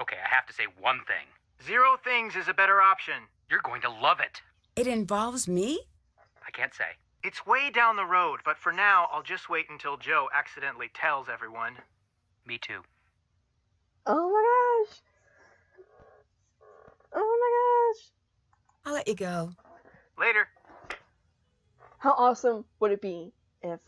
[SPEAKER 5] Okay, I have to say one thing.
[SPEAKER 4] 0 things is a better option.
[SPEAKER 5] You're going to love it.
[SPEAKER 3] It involves me?
[SPEAKER 5] I can't say.
[SPEAKER 4] It's way down the road, but for now, I'll just wait until Joe accidentally tells everyone.
[SPEAKER 5] Me too.
[SPEAKER 1] Oh my gosh. Oh my gosh.
[SPEAKER 3] I'll let you go.
[SPEAKER 4] Later.
[SPEAKER 1] How awesome would it be if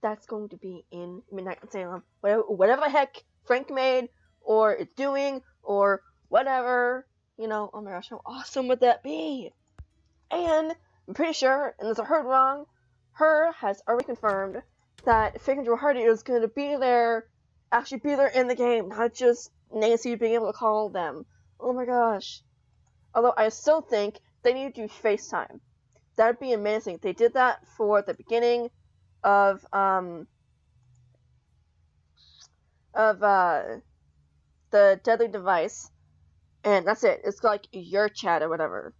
[SPEAKER 1] that's going to be in Midnight in Salem? Whatever the heck Frank made, or it's doing, or whatever. You know, oh my gosh, how awesome would that be? And I'm pretty sure, unless I heard wrong, her has already confirmed that Fake and Joe Hardy is going to be there, actually be there in the game, not just Nancy being able to call them. Oh my gosh. Although I still think they need to do FaceTime. That'd be amazing. They did that for the beginning of the Deadly Device, and that's it. It's like your chat or whatever.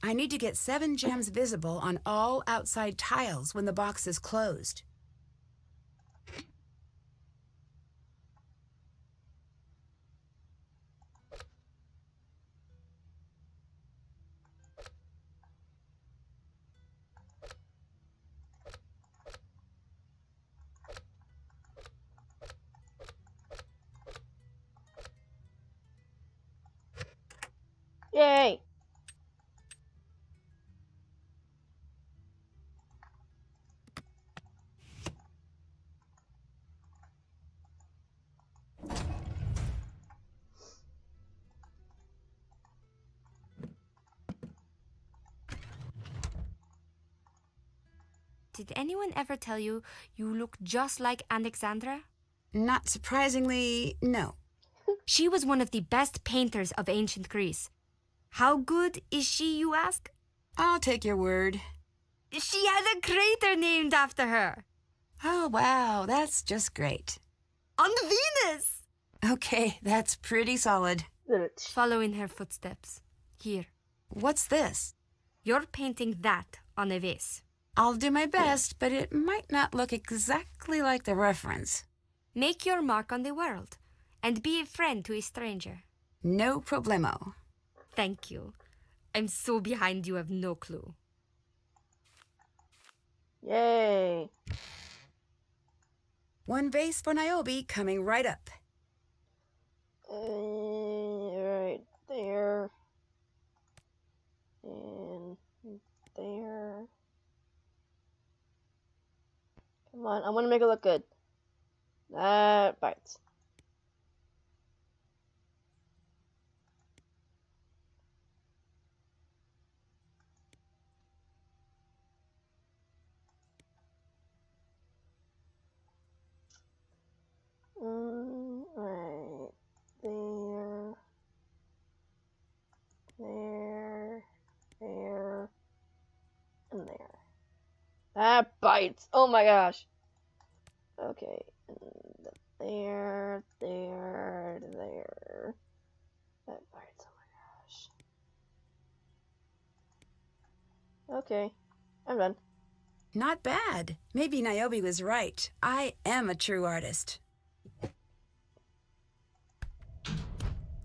[SPEAKER 3] I need to get 7 gems visible on all outside tiles when the box is closed.
[SPEAKER 1] Yay!
[SPEAKER 9] Did anyone ever tell you you look just like Alexandra?
[SPEAKER 3] Not surprisingly, no.
[SPEAKER 9] She was one of the best painters of ancient Greece. How good is she, you ask?
[SPEAKER 3] I'll take your word.
[SPEAKER 9] She had a crater named after her.
[SPEAKER 3] Oh, wow, that's just great.
[SPEAKER 9] On Venus!
[SPEAKER 3] Okay, that's pretty solid.
[SPEAKER 9] Follow in her footsteps. Here.
[SPEAKER 3] What's this?
[SPEAKER 9] You're painting that on a vase.
[SPEAKER 3] I'll do my best, but it might not look exactly like the reference.
[SPEAKER 9] Make your mark on the world, and be a friend to a stranger.
[SPEAKER 3] No problemo.
[SPEAKER 9] Thank you. I'm so behind you have no clue.
[SPEAKER 1] Yay!
[SPEAKER 3] 1 vase for Niobe coming right up.
[SPEAKER 1] Right there. And there. Come on, I want to make it look good. That bites. Right there. There. There. And there. That bites. Oh my gosh. Okay. And there. There. There. That bites. Oh my gosh. Okay. I'm done.
[SPEAKER 3] Not bad. Maybe Niobe was right. I am a true artist.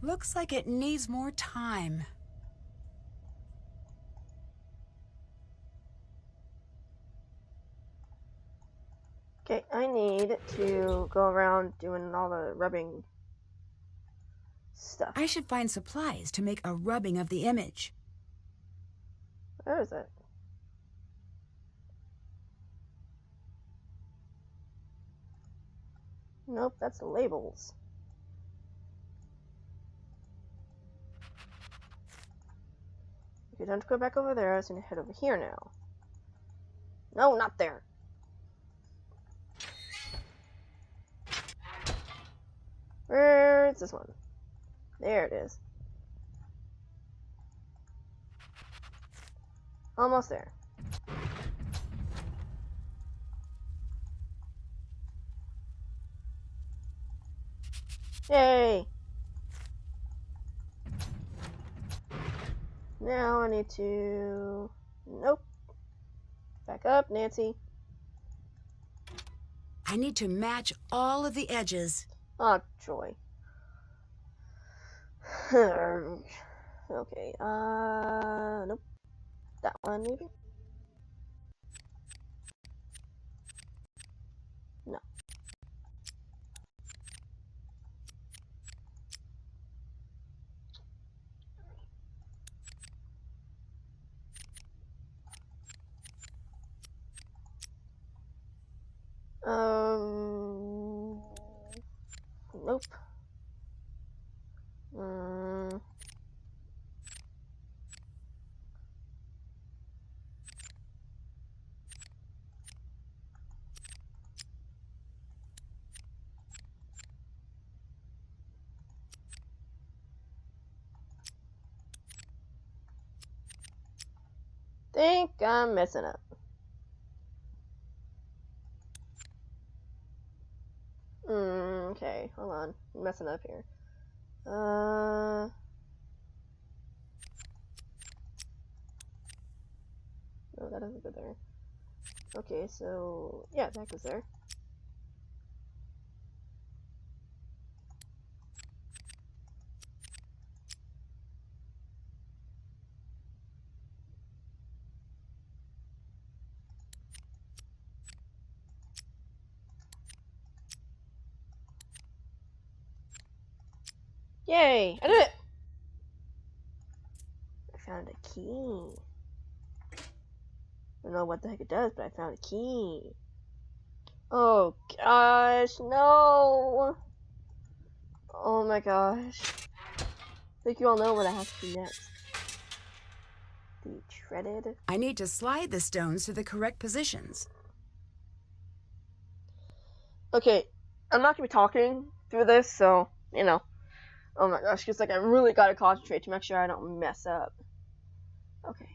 [SPEAKER 3] Looks like it needs more time.
[SPEAKER 1] Okay, I need to go around doing all the rubbing stuff.
[SPEAKER 3] I should find supplies to make a rubbing of the image.
[SPEAKER 1] Where is it? Nope, that's the labels. Okay, don't go back over there. I was gonna head over here now. No, not there. Where's this one? There it is. Almost there. Yay! Now I need to... Nope. Back up, Nancy.
[SPEAKER 3] I need to match all of the edges.
[SPEAKER 1] Oh, joy. Okay, nope. That one, maybe? No. Nope. Think I'm messing up. Okay, hold on. I'm messing up here. No, that doesn't go there. Okay, so yeah, that goes there. Yay! I did it! I found a key. I don't know what the heck it does, but I found a key. Oh gosh, no! Oh my gosh. I think you all know what I have to do next. The shredded.
[SPEAKER 3] I need to slide the stones to the correct positions.
[SPEAKER 1] Okay, I'm not gonna be talking through this, so, you know. Oh my gosh, because like I really gotta concentrate to make sure I don't mess up. Okay.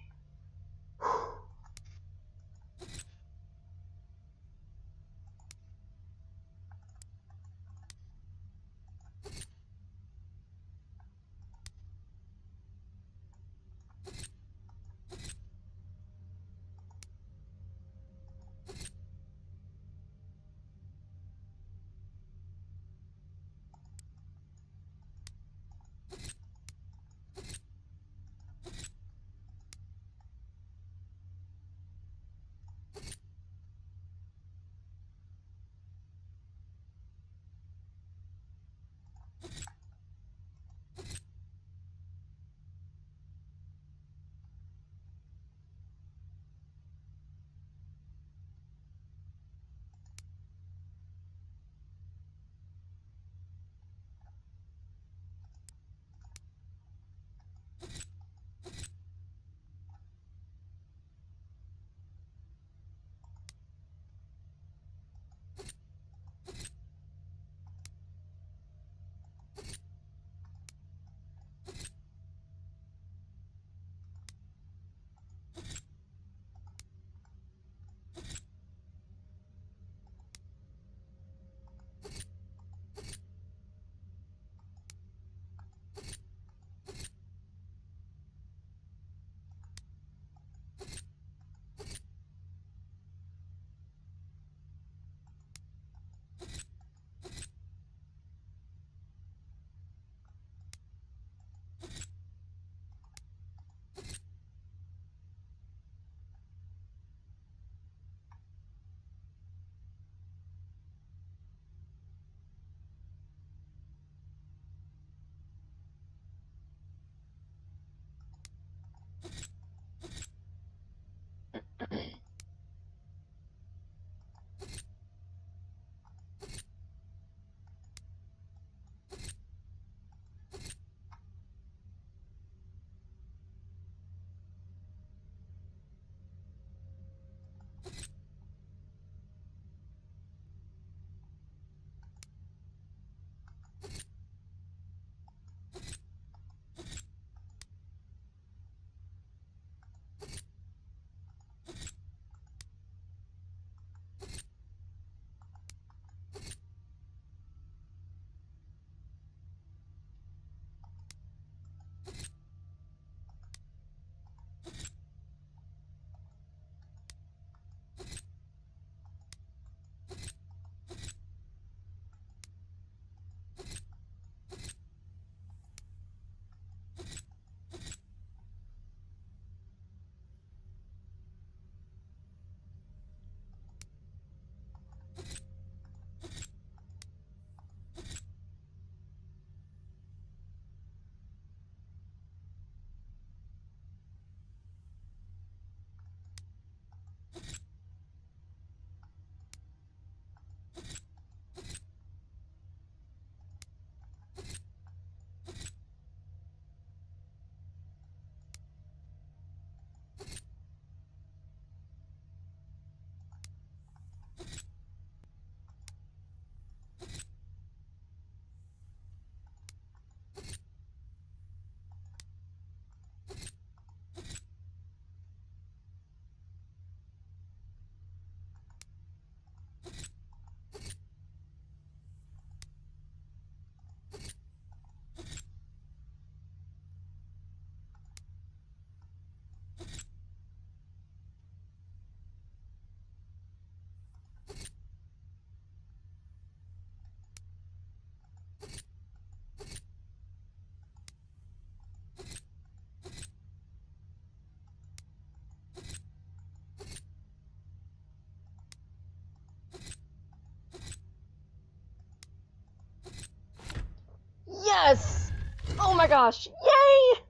[SPEAKER 1] my gosh! Yay!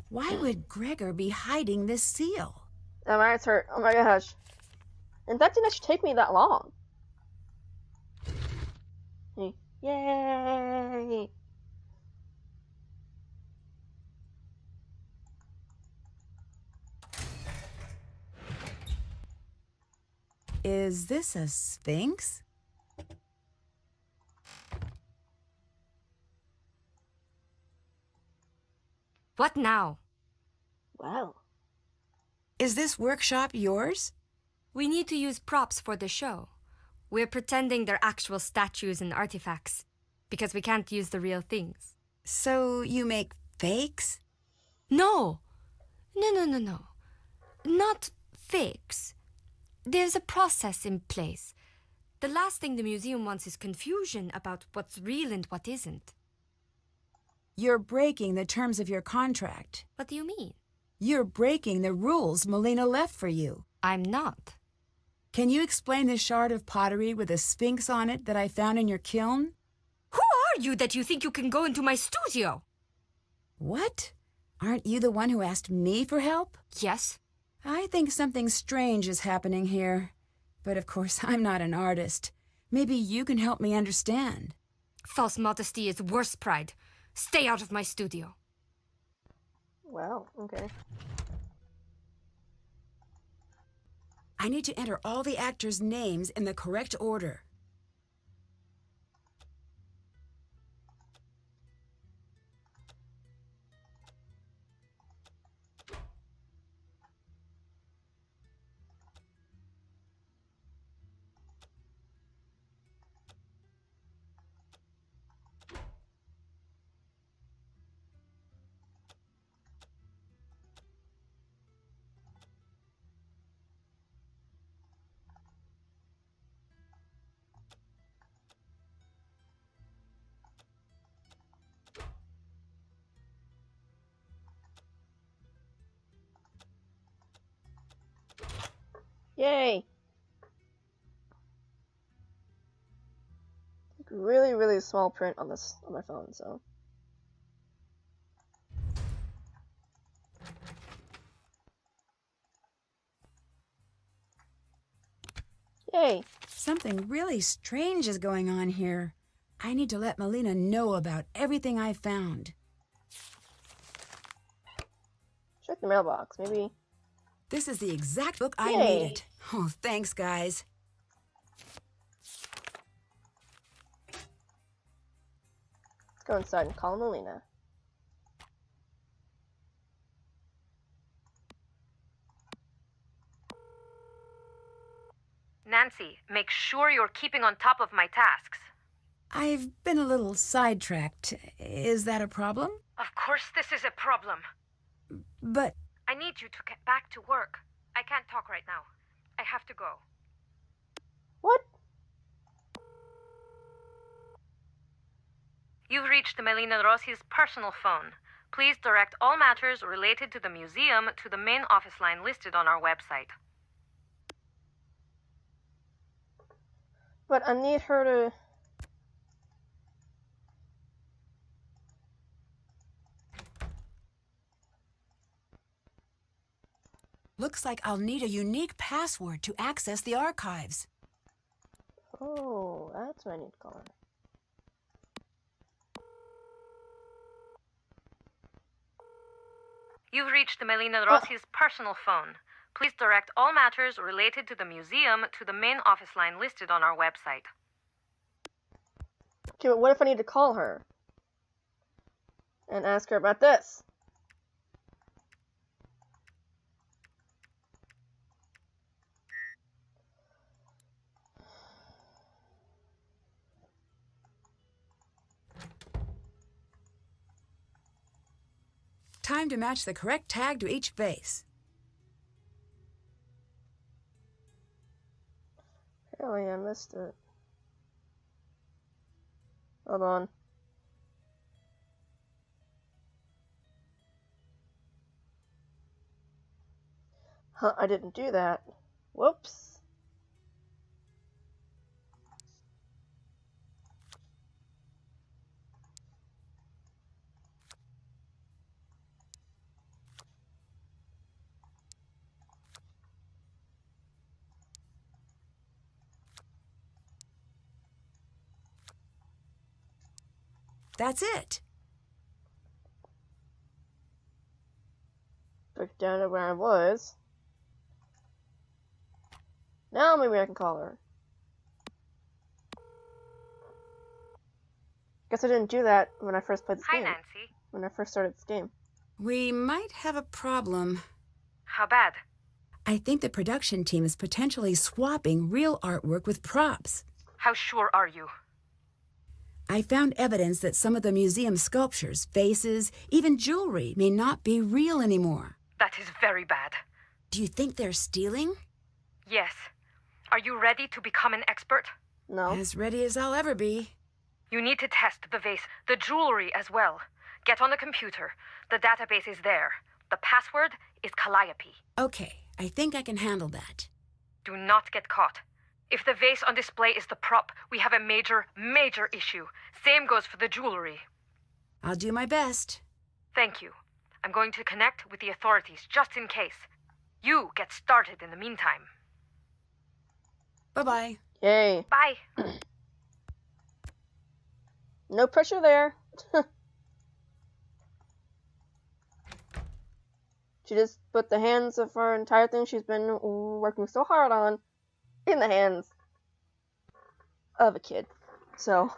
[SPEAKER 3] Why would Gregor be hiding this seal?
[SPEAKER 1] Oh, my eyes hurt. Oh my gosh. And that didn't actually take me that long. Yay!
[SPEAKER 3] Is this a sphinx?
[SPEAKER 9] What now?
[SPEAKER 1] Wow.
[SPEAKER 3] Is this workshop yours?
[SPEAKER 9] We need to use props for the show. We're pretending they're actual statues and artifacts, because we can't use the real things.
[SPEAKER 3] So you make fakes?
[SPEAKER 9] No! No. Not fakes. There's a process in place. The last thing the museum wants is confusion about what's real and what isn't.
[SPEAKER 3] You're breaking the terms of your contract.
[SPEAKER 9] What do you mean?
[SPEAKER 3] You're breaking the rules Melina left for you.
[SPEAKER 9] I'm not.
[SPEAKER 3] Can you explain the shard of pottery with a sphinx on it that I found in your kiln?
[SPEAKER 9] Who are you that you think you can go into my studio?
[SPEAKER 3] What? Aren't you the one who asked me for help?
[SPEAKER 9] Yes.
[SPEAKER 3] I think something strange is happening here. But of course, I'm not an artist. Maybe you can help me understand.
[SPEAKER 9] False modesty is worse pride. Stay out of my studio.
[SPEAKER 1] Wow, okay.
[SPEAKER 3] I need to enter all the actors' names in the correct order.
[SPEAKER 1] Yay! Really, really small print on this on my phone, so. Yay!
[SPEAKER 3] Something really strange is going on here. I need to let Melina know about everything I found.
[SPEAKER 1] Check the mailbox, maybe.
[SPEAKER 3] This is the exact book I
[SPEAKER 1] Yay.
[SPEAKER 3] needed. Oh, thanks, guys.
[SPEAKER 1] Let's go inside and call Melina.
[SPEAKER 7] Nancy, make sure you're keeping on top of my tasks.
[SPEAKER 3] I've been a little sidetracked. Is that a problem?
[SPEAKER 7] Of course this is a problem.
[SPEAKER 3] But
[SPEAKER 7] I need you to get back to work. I can't talk right now. I have to go.
[SPEAKER 1] What?
[SPEAKER 7] You've reached Melina Rossi's personal phone. Please direct all matters related to the museum to the main office line listed on our website.
[SPEAKER 1] But I need her to...
[SPEAKER 3] looks like I'll need a unique password to access the archives.
[SPEAKER 1] Oh, that's what I need to call her.
[SPEAKER 7] You've reached Melina Rossi's personal phone. Please direct all matters related to the museum to the main office line listed on our website.
[SPEAKER 1] Okay, but what if I need to call her? And ask her about this?
[SPEAKER 3] Time to match the correct tag to each face.
[SPEAKER 1] Apparently I missed it. Hold on. Huh, I didn't do that. Whoops.
[SPEAKER 3] That's it.
[SPEAKER 1] Back down to where I was. Now maybe I can call her. Guess I didn't do that when I first played this
[SPEAKER 7] Hi,
[SPEAKER 1] game.
[SPEAKER 7] Nancy.
[SPEAKER 1] When I first started this game.
[SPEAKER 3] We might have a problem.
[SPEAKER 7] How bad?
[SPEAKER 3] I think the production team is potentially swapping real artwork with props.
[SPEAKER 7] How sure are you?
[SPEAKER 3] I found evidence that some of the museum sculptures, vases, even jewelry may not be real anymore.
[SPEAKER 7] That is very bad.
[SPEAKER 3] Do you think they're stealing?
[SPEAKER 7] Yes. Are you ready to become an expert?
[SPEAKER 1] No.
[SPEAKER 3] As ready as I'll ever be.
[SPEAKER 7] You need to test the vase, the jewelry as well. Get on the computer. The database is there. The password is Calliope.
[SPEAKER 3] Okay, I think I can handle that.
[SPEAKER 7] Do not get caught. If the vase on display is the prop, we have a major, major issue. Same goes for the jewelry.
[SPEAKER 3] I'll do my best.
[SPEAKER 7] Thank you. I'm going to connect with the authorities just in case. You get started in the meantime.
[SPEAKER 3] Bye-bye.
[SPEAKER 1] Yay.
[SPEAKER 7] Bye.
[SPEAKER 1] No pressure there. She just put the hands of her entire thing she's been working so hard on in the hands of a kid. So,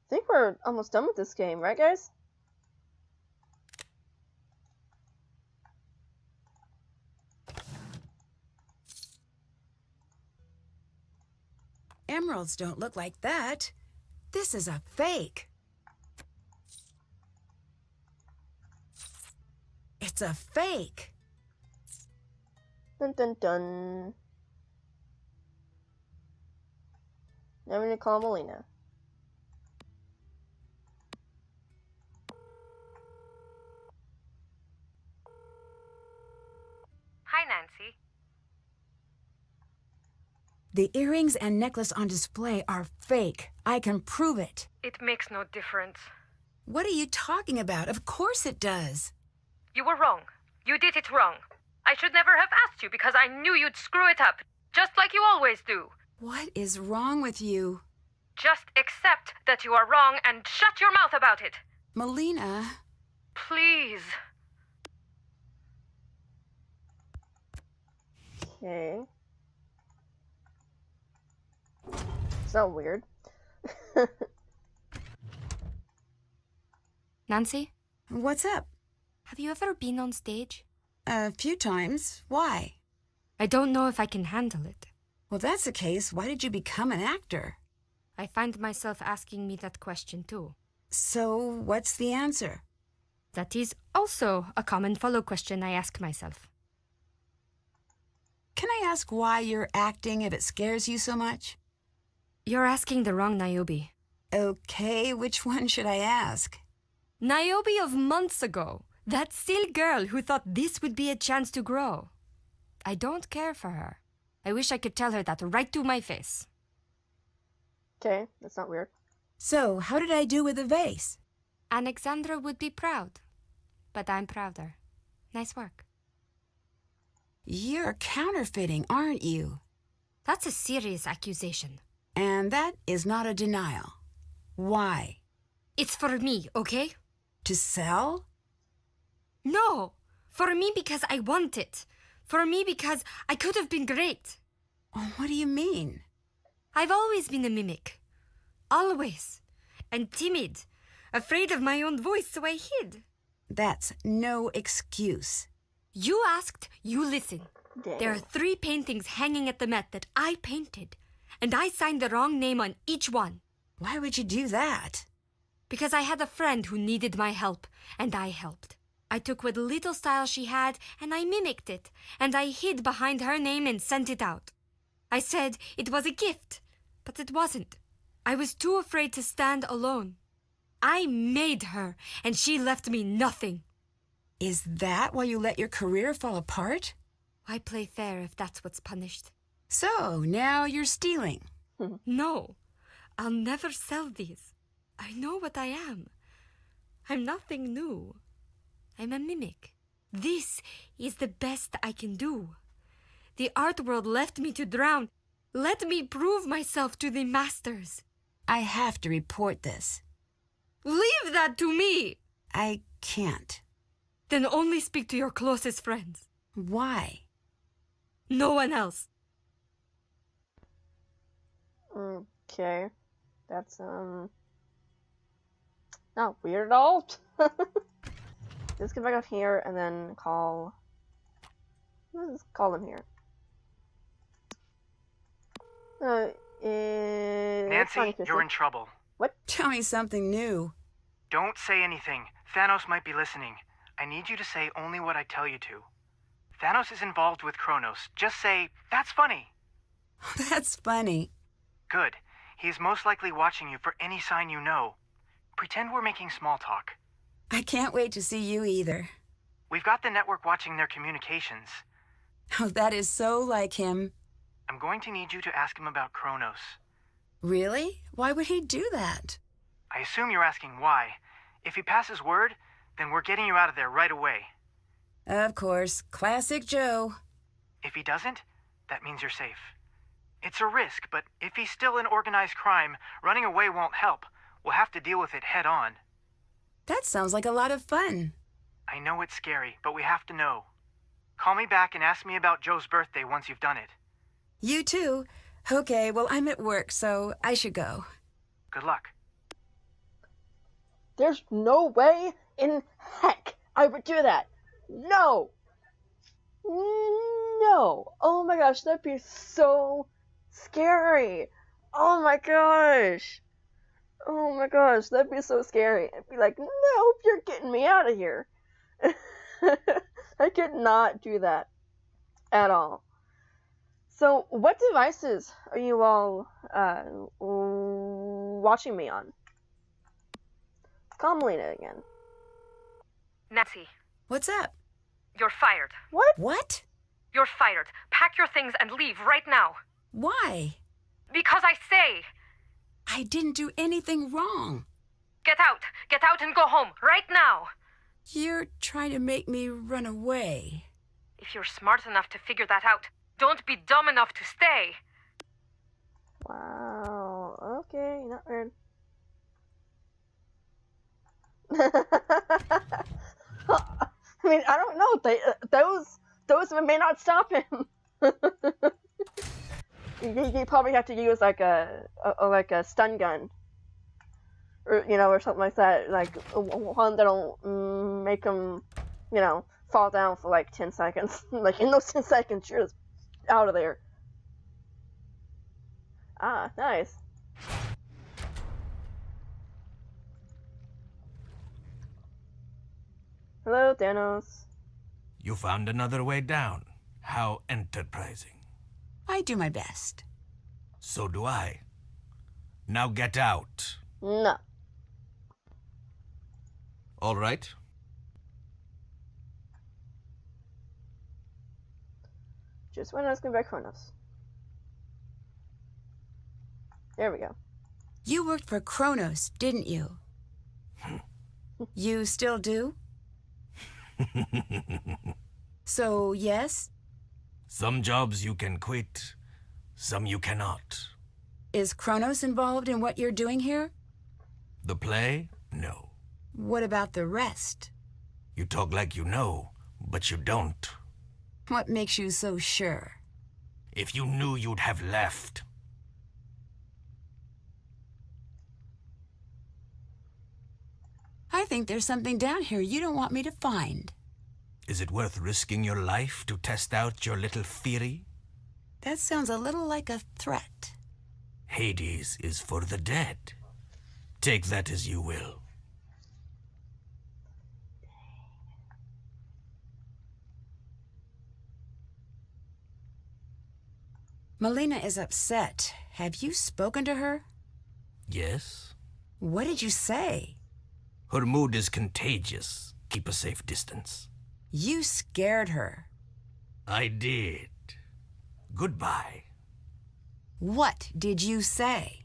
[SPEAKER 1] I think we're almost done with this game, right guys?
[SPEAKER 3] Emeralds don't look like that. This is a fake. It's a fake.
[SPEAKER 1] Dun dun dun. Now we need to call Melina.
[SPEAKER 7] Hi, Nancy.
[SPEAKER 3] The earrings and necklace on display are fake. I can prove it.
[SPEAKER 7] It makes no difference.
[SPEAKER 3] What are you talking about? Of course it does.
[SPEAKER 7] You were wrong. You did it wrong. I should never have asked you because I knew you'd screw it up, just like you always do.
[SPEAKER 3] What is wrong with you?
[SPEAKER 7] Just accept that you are wrong and shut your mouth about it.
[SPEAKER 3] Melina.
[SPEAKER 7] Please.
[SPEAKER 1] Okay. So weird.
[SPEAKER 9] Nancy,
[SPEAKER 3] What's up?
[SPEAKER 9] have you ever been on stage?
[SPEAKER 3] A few times. Why?
[SPEAKER 9] I don't know if I can handle it.
[SPEAKER 3] Well, that's the case. Why did you become an actor?
[SPEAKER 9] I find myself asking me that question too.
[SPEAKER 3] So, what's the answer?
[SPEAKER 9] That is also a common follow question I ask myself.
[SPEAKER 3] Can I ask why you're acting if it scares you so much?
[SPEAKER 9] You're asking the wrong Niobe.
[SPEAKER 3] Okay, which one should I ask?
[SPEAKER 9] Niobe of months ago. That silly girl who thought this would be a chance to grow. I don't care for her. I wish I could tell her that right to my face.
[SPEAKER 1] Okay, that's not weird.
[SPEAKER 3] So, how did I do with the vase?
[SPEAKER 9] Alexandra would be proud. But I'm prouder. Nice work.
[SPEAKER 3] You're counterfeiting, aren't you?
[SPEAKER 9] That's a serious accusation.
[SPEAKER 3] And that is not a denial. Why?
[SPEAKER 9] It's for me, okay?
[SPEAKER 3] To sell?
[SPEAKER 9] No! For me because I want it. For me because I could have been great.
[SPEAKER 3] Oh, what do you mean?
[SPEAKER 9] I've always been a mimic. Always. And timid. Afraid of my own voice, so I hid.
[SPEAKER 3] That's no excuse.
[SPEAKER 9] You asked, you listen.
[SPEAKER 1] Dang.
[SPEAKER 9] There are 3 paintings hanging at the Met that I painted. And I signed the wrong name on each one.
[SPEAKER 3] Why would you do that?
[SPEAKER 9] Because I had a friend who needed my help, and I helped. I took what little style she had, and I mimicked it, and I hid behind her name and sent it out. I said it was a gift, but it wasn't. I was too afraid to stand alone. I made her, and she left me nothing.
[SPEAKER 3] Is that why you let your career fall apart?
[SPEAKER 9] Why play fair if that's what's punished?
[SPEAKER 3] So, now you're stealing.
[SPEAKER 9] No, I'll never sell these. I know what I am. I'm nothing new. I'm a mimic. This is the best I can do. The art world left me to drown. Let me prove myself to the masters.
[SPEAKER 3] I have to report this.
[SPEAKER 9] Leave that to me!
[SPEAKER 3] I can't.
[SPEAKER 9] Then only speak to your closest friends.
[SPEAKER 3] Why?
[SPEAKER 9] No one else.
[SPEAKER 1] Okay. That's, not weird at all. Let's get back out here and then call... Let's call them here.
[SPEAKER 4] Nancy, you're in trouble.
[SPEAKER 1] What?
[SPEAKER 3] Tell me something new.
[SPEAKER 4] Don't say anything. Thanos might be listening. I need you to say only what I tell you to. Thanos is involved with Kronos. Just say, that's funny.
[SPEAKER 3] That's funny.
[SPEAKER 4] Good. He is most likely watching you for any sign you know. Pretend we're making small talk.
[SPEAKER 3] I can't wait to see you either.
[SPEAKER 4] We've got the network watching their communications.
[SPEAKER 3] Oh, that is so like him.
[SPEAKER 4] I'm going to need you to ask him about Kronos.
[SPEAKER 3] Really? Why would he do that?
[SPEAKER 4] I assume you're asking why. If he passes word, then we're getting you out of there right away.
[SPEAKER 3] Of course. Classic Joe.
[SPEAKER 4] If he doesn't, that means you're safe. It's a risk, but if he's still in organized crime, running away won't help. We'll have to deal with it head on.
[SPEAKER 3] That sounds like a lot of fun.
[SPEAKER 4] I know it's scary, but we have to know. Call me back and ask me about Joe's birthday once you've done it.
[SPEAKER 3] You too. Okay, well, I'm at work, so I should go.
[SPEAKER 4] Good luck.
[SPEAKER 1] There's no way in heck I would do that. No. No. Oh my gosh, that'd be so scary. Oh my gosh. Oh my gosh, that'd be so scary. I'd be like, nope, you're getting me out of here. I could not do that at all. So, what devices are you all watching me on? Call Melina again.
[SPEAKER 7] Nancy,
[SPEAKER 3] What's up?
[SPEAKER 7] you're fired.
[SPEAKER 1] What?
[SPEAKER 3] What?
[SPEAKER 7] You're fired. Pack your things and leave right now.
[SPEAKER 3] Why?
[SPEAKER 7] Because I say,
[SPEAKER 3] I didn't do anything wrong.
[SPEAKER 7] get out. Get out and go home right now.
[SPEAKER 3] You're trying to make me run away.
[SPEAKER 7] If you're smart enough to figure that out, don't be dumb enough to stay.
[SPEAKER 1] Wow. Okay, not weird. I mean, I don't know. Those may not stop him. You probably have to use like a stun gun, or or something like that. Like one that'll make him, fall down for like 10 seconds. Like in those 10 seconds, you're just out of there. Ah, nice. Hello, Thanos.
[SPEAKER 6] You found another way down. How enterprising.
[SPEAKER 3] I do my best.
[SPEAKER 6] So do I. Now get out.
[SPEAKER 1] No.
[SPEAKER 6] All right.
[SPEAKER 1] Just when I was going back Kronos. There we go.
[SPEAKER 3] You worked for Kronos, didn't you? You still do? So, yes?
[SPEAKER 6] Some jobs you can quit, some you cannot.
[SPEAKER 3] Is Kronos involved in what you're doing here?
[SPEAKER 6] The play? No.
[SPEAKER 3] What about the rest?
[SPEAKER 6] You talk like you know, but you don't.
[SPEAKER 3] What makes you so sure?
[SPEAKER 6] If you knew, you'd have left.
[SPEAKER 3] I think there's something down here you don't want me to find.
[SPEAKER 6] Is it worth risking your life to test out your little theory?
[SPEAKER 3] That sounds a little like a threat.
[SPEAKER 6] Hades is for the dead. Take that as you will.
[SPEAKER 3] Melina is upset. Have you spoken to her?
[SPEAKER 6] Yes?
[SPEAKER 3] What did you say?
[SPEAKER 6] Her mood is contagious. Keep a safe distance.
[SPEAKER 3] You scared her.
[SPEAKER 6] I did. Goodbye.
[SPEAKER 3] What did you say?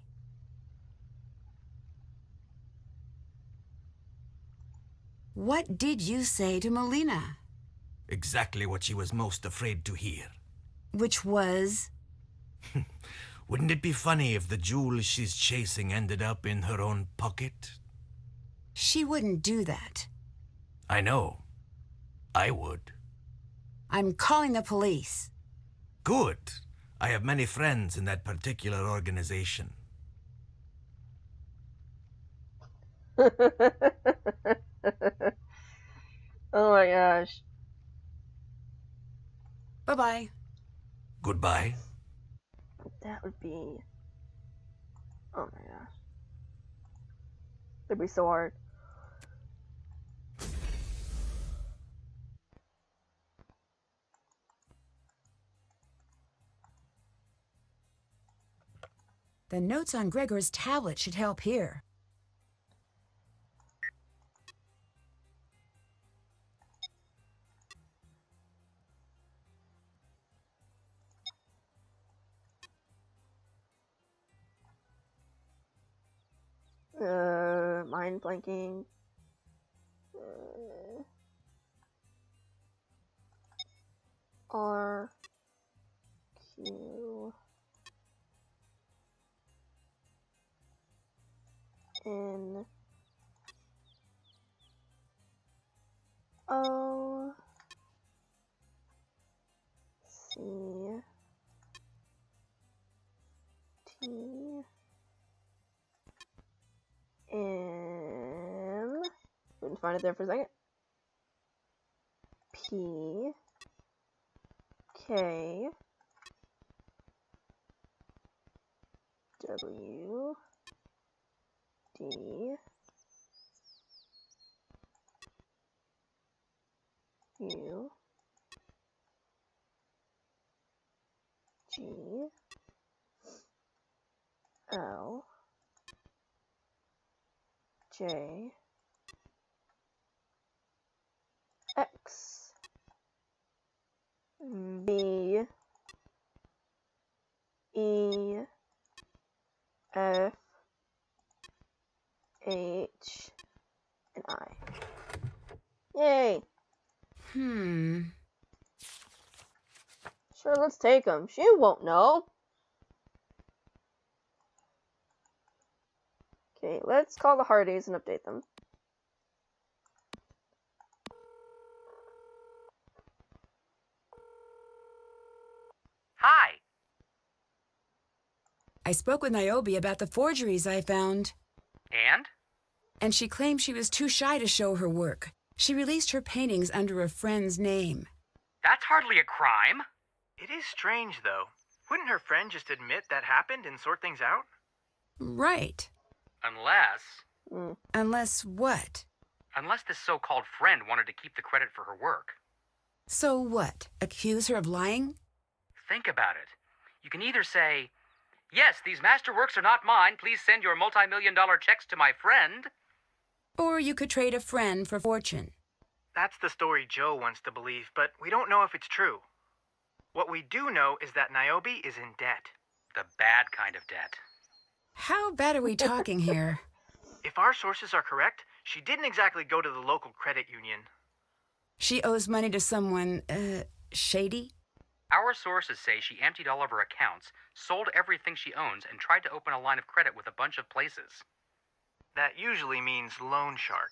[SPEAKER 3] What did you say to Melina?
[SPEAKER 6] Exactly what she was most afraid to hear.
[SPEAKER 3] Which was?
[SPEAKER 6] Wouldn't it be funny if the jewel she's chasing ended up in her own pocket?
[SPEAKER 3] She wouldn't do that.
[SPEAKER 6] I know. I would.
[SPEAKER 3] I'm calling the police.
[SPEAKER 6] Good. I have many friends in that particular organization.
[SPEAKER 1] Oh my gosh.
[SPEAKER 3] Bye-bye.
[SPEAKER 6] Goodbye.
[SPEAKER 1] That would be... Oh my gosh. It'd be so hard.
[SPEAKER 3] The notes on Gregor's tablet should help here.
[SPEAKER 1] Mind blanking. R Q N O C T M. Couldn't find it there for a second. P K W D U G L J X V E F H and I. Yay! Sure, let's take them. She won't know. Okay, let's call the Hardys and update them.
[SPEAKER 5] Hi.
[SPEAKER 3] I spoke with Niobe about the forgeries I found.
[SPEAKER 5] And
[SPEAKER 3] she claimed she was too shy to show her work. She released her paintings under a friend's name.
[SPEAKER 5] That's hardly a crime.
[SPEAKER 4] It is strange, though. Wouldn't her friend just admit that happened and sort things out?
[SPEAKER 3] Right.
[SPEAKER 5] Unless...
[SPEAKER 3] Unless what?
[SPEAKER 5] Unless this so-called friend wanted to keep the credit for her work.
[SPEAKER 3] So what? Accuse her of lying?
[SPEAKER 5] Think about it. You can either say, yes, these masterworks are not mine. Please send your multi-million-dollar checks to my friend.
[SPEAKER 3] Or you could trade a friend for fortune.
[SPEAKER 4] That's the story Joe wants to believe, but we don't know if it's true. What we do know is that Niobe is in debt.
[SPEAKER 5] The bad kind of debt.
[SPEAKER 3] How bad are we talking here?
[SPEAKER 4] If our sources are correct, she didn't exactly go to the local credit union.
[SPEAKER 3] She owes money to someone, shady?
[SPEAKER 5] Our sources say she emptied all of her accounts, sold everything she owns, and tried to open a line of credit with a bunch of places.
[SPEAKER 4] That usually means loan shark.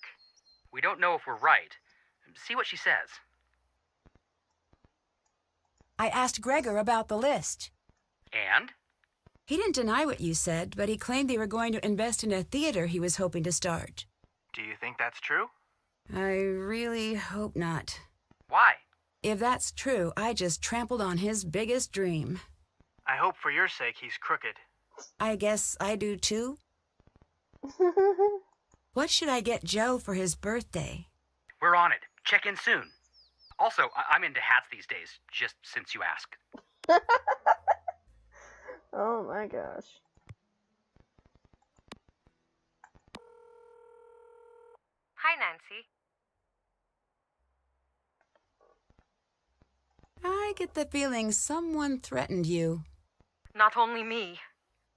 [SPEAKER 5] We don't know if we're right. See what she says.
[SPEAKER 3] I asked Gregor about the list.
[SPEAKER 5] And?
[SPEAKER 3] He didn't deny what you said, but he claimed they were going to invest in a theater he was hoping to start.
[SPEAKER 4] Do you think that's true?
[SPEAKER 3] I really hope not.
[SPEAKER 5] Why?
[SPEAKER 3] If that's true, I just trampled on his biggest dream.
[SPEAKER 4] I hope for your sake he's crooked.
[SPEAKER 3] I guess I do too. What should I get Joe for his birthday?
[SPEAKER 5] We're on it. Check in soon. Also, I'm into hats these days, just since you asked.
[SPEAKER 1] Oh my gosh.
[SPEAKER 7] Hi, Nancy.
[SPEAKER 3] I get the feeling someone threatened you.
[SPEAKER 7] Not only me.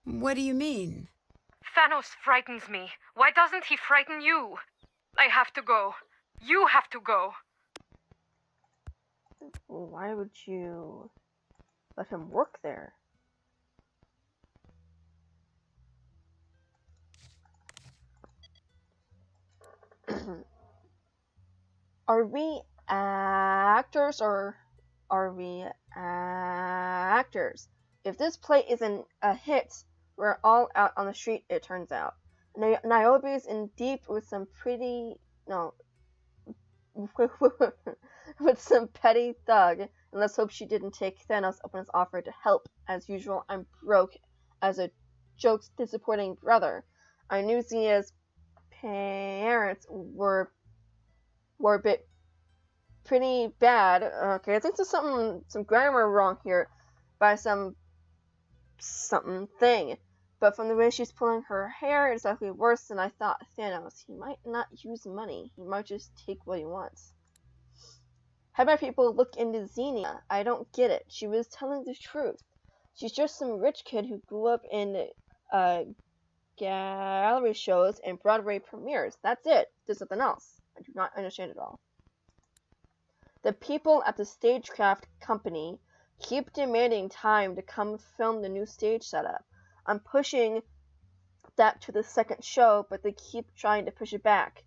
[SPEAKER 3] What do you mean?
[SPEAKER 7] Thanos frightens me. Why doesn't he frighten you? I have to go. You have to go.
[SPEAKER 1] Why would you let him work there? Are we actors or are we actors? If this play isn't a hit, we're all out on the street, it turns out. Niobe's in deep with some pretty... no... with some petty thug, and let's hope she didn't take Thanos up on his offer to help. As usual, I'm broke as a joke's disappointing brother. I knew Xenia's parents were a bit pretty bad. Okay, I think there's some grammar wrong here by something. But from the way she's pulling her hair, it's actually worse than I thought. Thanos, he might not use money. He might just take what he wants. Have my people look into Xenia. I don't get it. She was telling the truth. She's just some rich kid who grew up in gallery shows and Broadway premieres. That's it. There's nothing else. I do not understand it all. The people at the Stagecraft Company keep demanding time to come film the new stage setup. I'm pushing that to the second show, but they keep trying to push it back.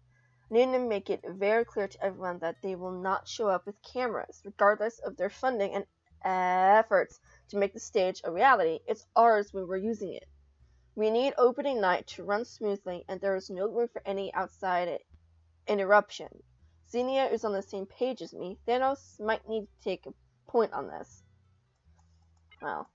[SPEAKER 1] I need to make it very clear to everyone that they will not show up with cameras, regardless of their funding and efforts to make the stage a reality. It's ours when we're using it. We need opening night to run smoothly, and there is no room for any outside interruption. Xenia is on the same page as me. Thanos might need to take a point on this. Wow.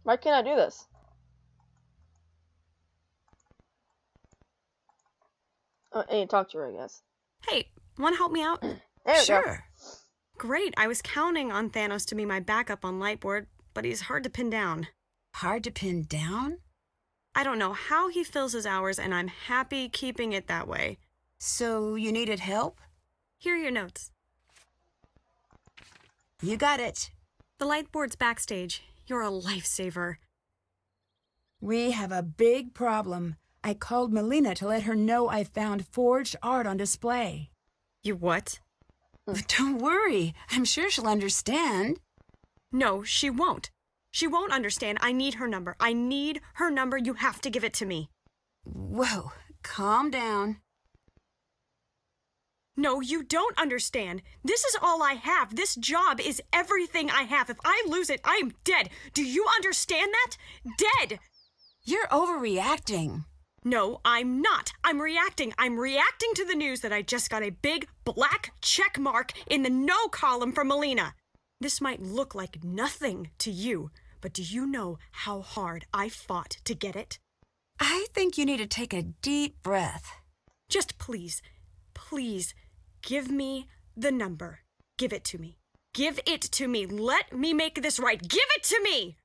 [SPEAKER 1] Why can't I do this? I need to talk to her, I guess.
[SPEAKER 8] Hey, want to help me out?
[SPEAKER 1] There we go.
[SPEAKER 3] Sure.
[SPEAKER 8] Great. I was counting on Thanos to be my backup on Lightboard, but he's hard to pin down.
[SPEAKER 3] Hard to pin down?
[SPEAKER 8] I don't know how he fills his hours, and I'm happy keeping it that way.
[SPEAKER 3] So you needed help?
[SPEAKER 8] Here are your notes.
[SPEAKER 3] You got it.
[SPEAKER 8] The Lightboard's backstage. You're a lifesaver.
[SPEAKER 3] We have a big problem. I called Melina to let her know I found forged art on display.
[SPEAKER 8] You what?
[SPEAKER 3] Don't worry. I'm sure she'll understand.
[SPEAKER 8] No, she won't. She won't understand. I need her number. I need her number. You have to give it to me.
[SPEAKER 3] Whoa, calm down.
[SPEAKER 8] No, you don't understand. This is all I have. This job is everything I have. If I lose it, I am dead. Do you understand that? Dead!
[SPEAKER 3] You're overreacting.
[SPEAKER 8] No, I'm not. I'm reacting. I'm reacting to the news that I just got a big black check mark in the no column from Melina. This might look like nothing to you, but do you know how hard I fought to get it?
[SPEAKER 3] I think you need to take a deep breath.
[SPEAKER 8] Just please, please, give me the number. Give it to me. Give it to me. Let me make this right. Give it to me!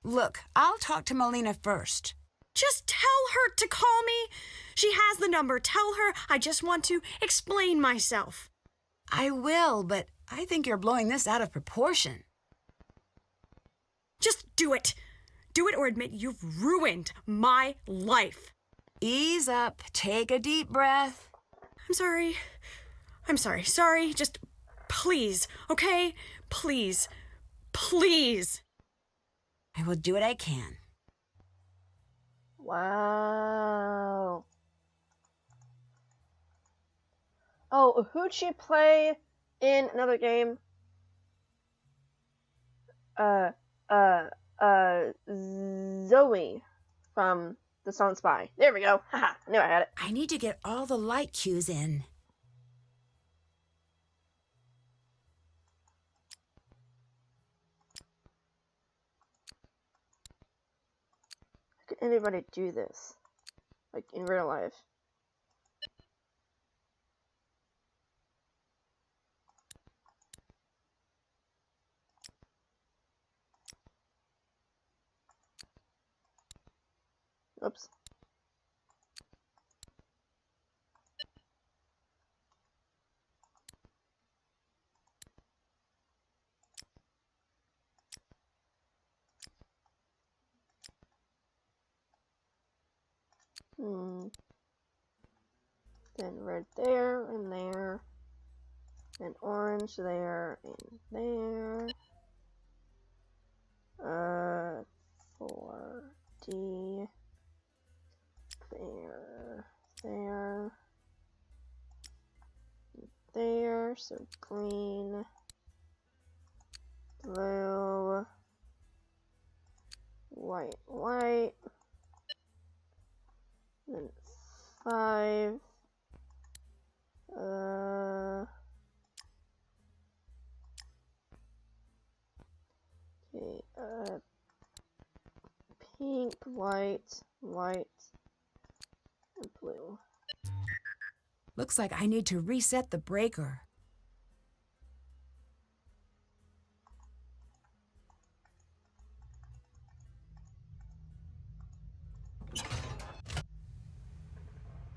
[SPEAKER 3] Look, I'll talk to Melina first.
[SPEAKER 8] Just tell her to call me. She has the number. Tell her I just want to explain myself.
[SPEAKER 3] I will, but I think you're blowing this out of proportion.
[SPEAKER 8] Just do it. Do it or admit you've ruined my life.
[SPEAKER 3] Ease up. Take a deep breath.
[SPEAKER 8] I'm sorry. I'm sorry. Sorry. Just please, okay? Please. Please.
[SPEAKER 3] I will do what I can.
[SPEAKER 1] Wow. Oh, who'd she play in another game? Zoe from The Sun Spy. There we go. Haha, I knew I had it.
[SPEAKER 3] I need to get all the light cues in.
[SPEAKER 1] could anybody do this? Like, in real life? Oops. Then red there, and there. And orange there, and there. 4D. There. There. So green. Blue. White. Then 5. Okay, pink, white, and blue.
[SPEAKER 3] Looks like I need to reset the breaker.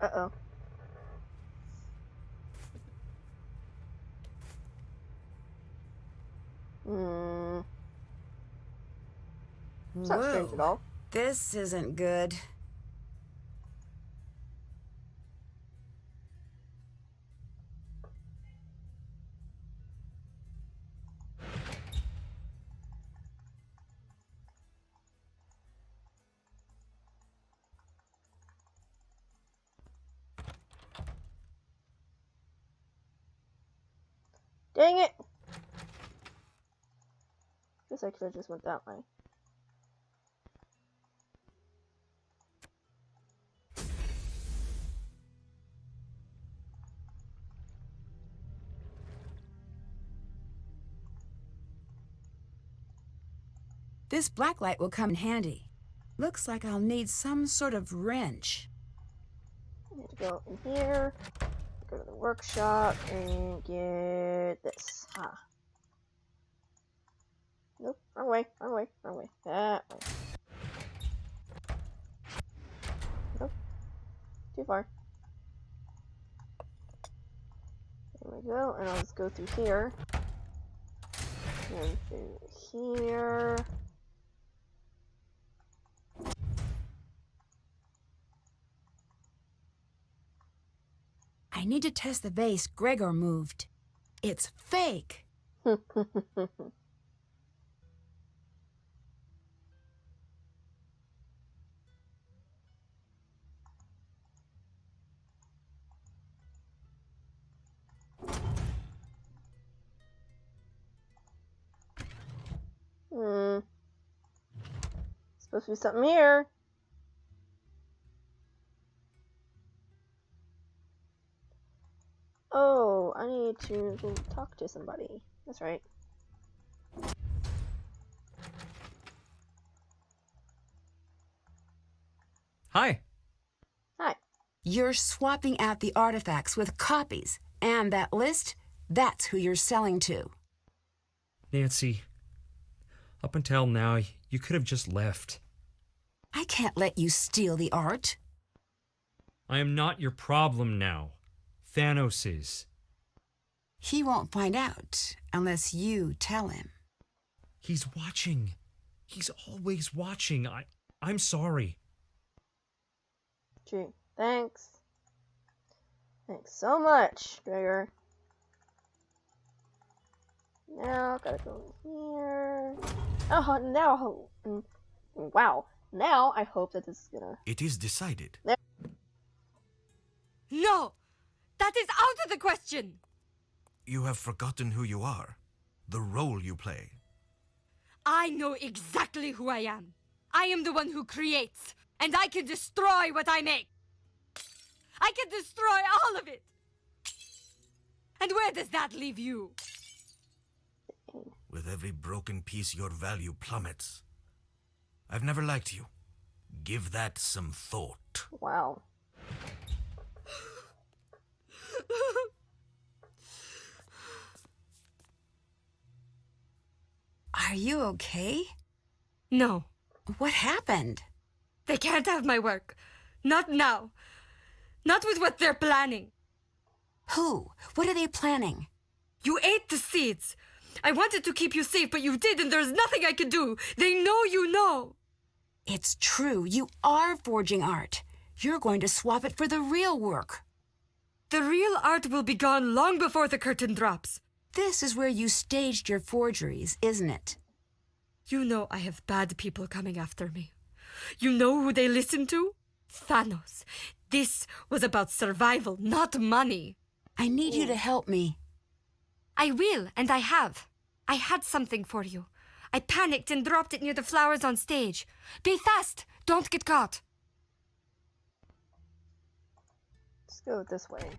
[SPEAKER 1] Uh-oh. It's not strange at all.
[SPEAKER 3] This isn't good.
[SPEAKER 1] Dang it! Guess I could have just went that way.
[SPEAKER 3] This blacklight will come in handy. Looks like I'll need some sort of wrench.
[SPEAKER 1] I need to go in here, go to the workshop, and get this. Nope, wrong way. That way. Nope, too far. There we go, and I'll just go through here. And through here.
[SPEAKER 3] I need to test the vase Gregor moved. It's fake.
[SPEAKER 1] Supposed to be something here. Oh, I need to go talk to somebody. That's right.
[SPEAKER 2] Hi.
[SPEAKER 1] Hi.
[SPEAKER 3] You're swapping out the artifacts with copies, and that list, that's who you're selling to.
[SPEAKER 2] Nancy, up until now, you could have just left.
[SPEAKER 3] I can't let you steal the art.
[SPEAKER 2] I am not your problem now. Thanos is.
[SPEAKER 3] He won't find out unless you tell him.
[SPEAKER 2] He's watching. He's always watching. I'm sorry.
[SPEAKER 1] True. Thanks. Thanks so much, Gregor. Now, gotta go in here. Oh, now, wow. Now, I hope that this is gonna...
[SPEAKER 6] It is decided.
[SPEAKER 1] There.
[SPEAKER 9] No! That is out of the question!
[SPEAKER 6] You have forgotten who you are, the role you play.
[SPEAKER 9] I know exactly who I am. I am the one who creates, and I can destroy what I make. I can destroy all of it. And where does that leave you?
[SPEAKER 6] With every broken piece, your value plummets. I've never liked you. Give that some thought.
[SPEAKER 1] Wow.
[SPEAKER 3] Are you okay?
[SPEAKER 9] No,
[SPEAKER 3] What happened?
[SPEAKER 9] they can't have my work. Not now. Not with what they're planning.
[SPEAKER 3] Who? What are they planning?
[SPEAKER 9] You ate the seeds. I wanted to keep you safe, but you did, and there's nothing I can do. They know you know.
[SPEAKER 3] It's true. You are forging art. You're going to swap it for the real work.
[SPEAKER 9] The real art will be gone long before the curtain drops.
[SPEAKER 3] This is where you staged your forgeries, isn't it?
[SPEAKER 9] You know I have bad people coming after me. You know who they listen to? Thanos. This was about survival, not money.
[SPEAKER 3] I need you to help me.
[SPEAKER 9] I will, and I have. I had something for you. I panicked and dropped it near the flowers on stage. Be fast! Don't get caught!
[SPEAKER 1] Let's go this way.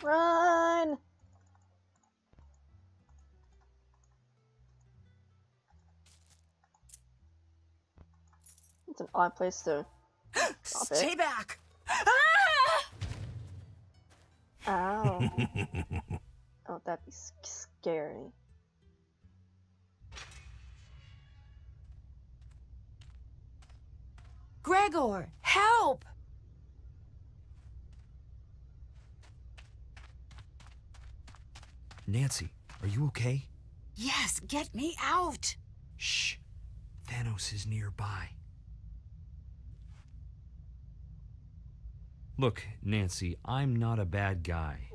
[SPEAKER 1] Run! It's an odd place to stop it.
[SPEAKER 3] Stay back!
[SPEAKER 1] Ow. Oh, that'd be scary.
[SPEAKER 3] Gregor, help!
[SPEAKER 2] Nancy, are you okay?
[SPEAKER 3] Yes, get me out!
[SPEAKER 2] Shh. Thanos is nearby. Look, Nancy, I'm not a bad guy.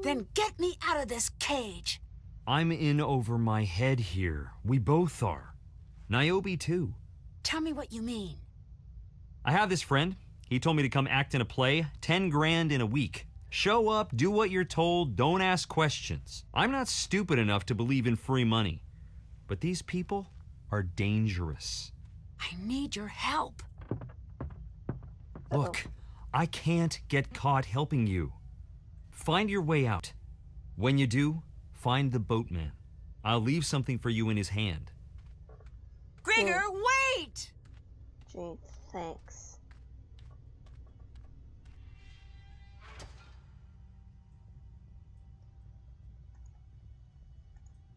[SPEAKER 3] Then get me out of this cage!
[SPEAKER 2] I'm in over my head here. We both are. Niobe, too.
[SPEAKER 3] Tell me what you mean.
[SPEAKER 2] I have this friend. He told me to come act in a play, 10 grand in a week. Show up, do what you're told, don't ask questions. I'm not stupid enough to believe in free money. But these people are dangerous.
[SPEAKER 3] I need your help.
[SPEAKER 2] Look, I can't get caught helping you. Find your way out. When you do, find the boatman. I'll leave something for you in his hand.
[SPEAKER 3] Gregor, wait!
[SPEAKER 1] Gee, thanks.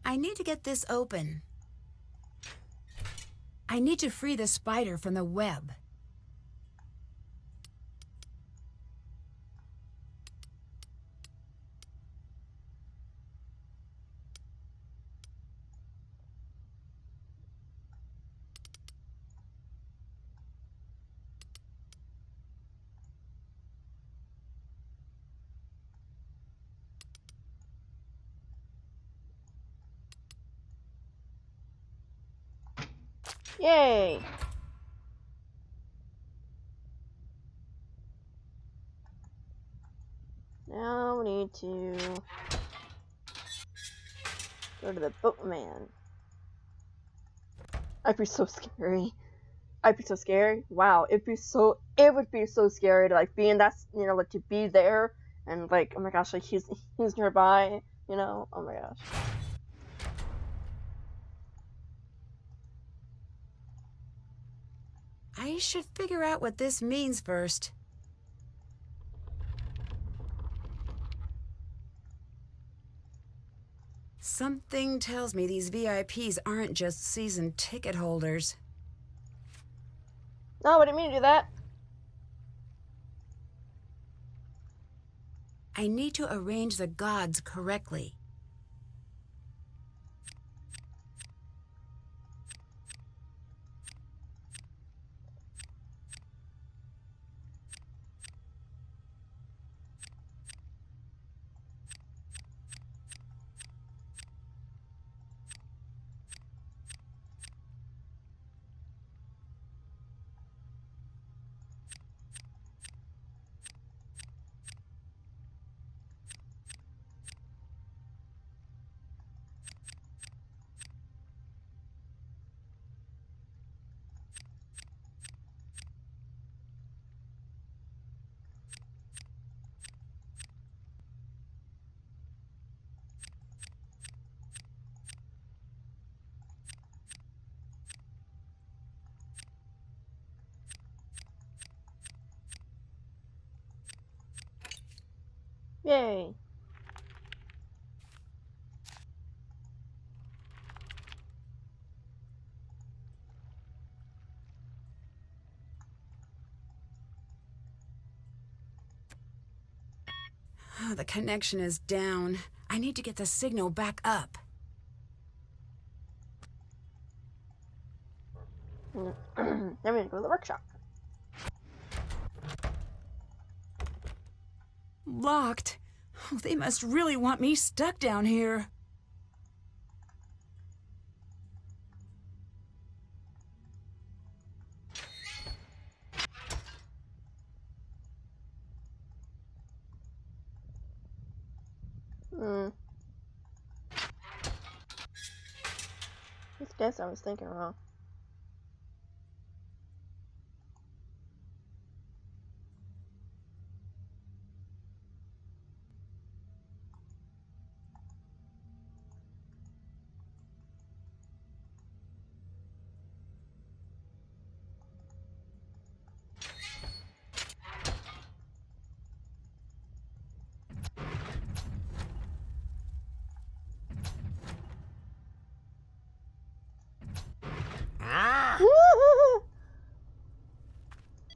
[SPEAKER 3] I need to get this open. I need to free the spider from the web.
[SPEAKER 1] Yay! Now we need to go to the boatman. I'd be so scary. I'd be so scared. Wow, it would be so scary to like be in that, you know, like to be there and like, oh my gosh, like he's nearby, you know, oh my gosh.
[SPEAKER 3] I should figure out what this means first. Something tells me these VIPs aren't just season ticket holders.
[SPEAKER 1] No, I didn't mean to do that.
[SPEAKER 3] I need to arrange the gods correctly. Oh, the connection is down. I need to get the signal back up.
[SPEAKER 1] Then we're gonna go to the workshop.
[SPEAKER 3] Locked. Oh, they must really want me stuck down here.
[SPEAKER 1] Just guess I was thinking wrong.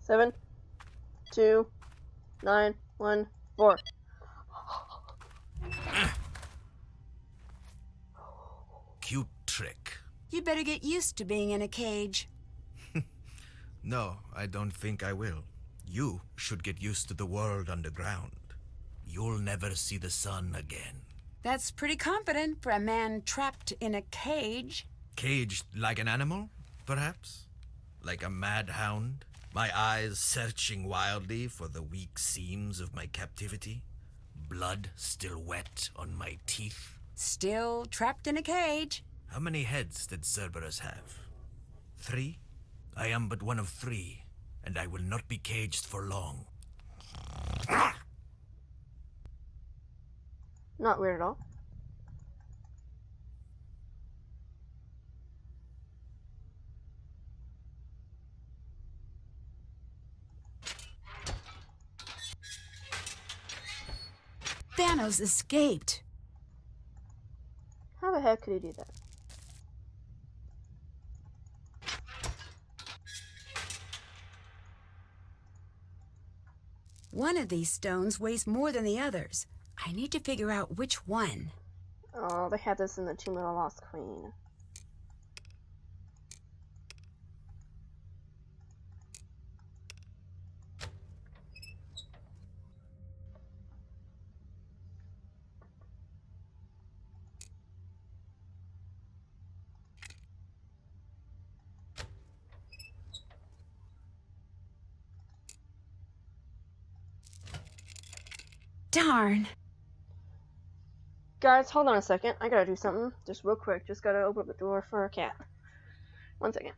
[SPEAKER 1] Seven, 2, 9, 1, 4.
[SPEAKER 6] Cute trick.
[SPEAKER 3] You better get used to being in a cage.
[SPEAKER 6] No, I don't think I will. You should get used to the world underground. You'll never see the sun again.
[SPEAKER 3] That's pretty confident for a man trapped in a cage.
[SPEAKER 6] Caged like an animal, perhaps? Like a mad hound? My eyes searching wildly for the weak seams of my captivity? Blood still wet on my teeth?
[SPEAKER 3] Still trapped in a cage.
[SPEAKER 6] How many heads did Cerberus have? 3? I am but one of 3, and I will not be caged for long.
[SPEAKER 1] Not weird at all.
[SPEAKER 3] Thanos escaped.
[SPEAKER 1] How the heck could he do that?
[SPEAKER 3] One of these stones weighs more than the others. I need to figure out which one.
[SPEAKER 1] Oh, they had this in the Tomb of the Lost Queen.
[SPEAKER 3] Darn.
[SPEAKER 1] Guys, hold on a second. I gotta do something. Just real quick. Just gotta open up the door for a cat. 1 second.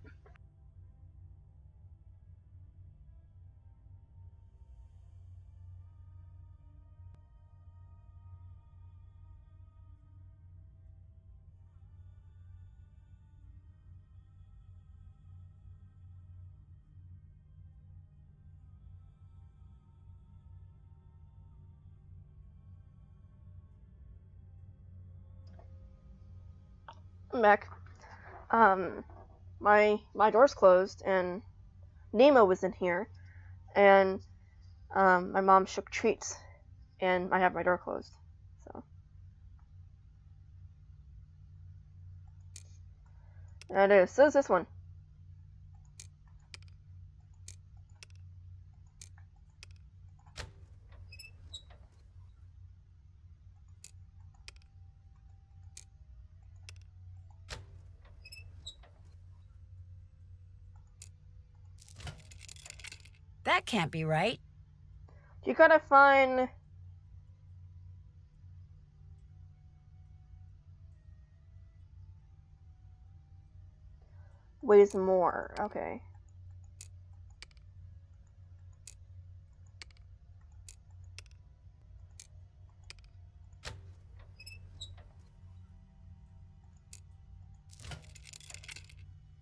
[SPEAKER 1] I'm back. My door's closed, and Nemo was in here, and my mom shook treats, and I have my door closed. So that is. So is this one.
[SPEAKER 3] That can't be right.
[SPEAKER 1] You gotta find. Weighs more. Okay.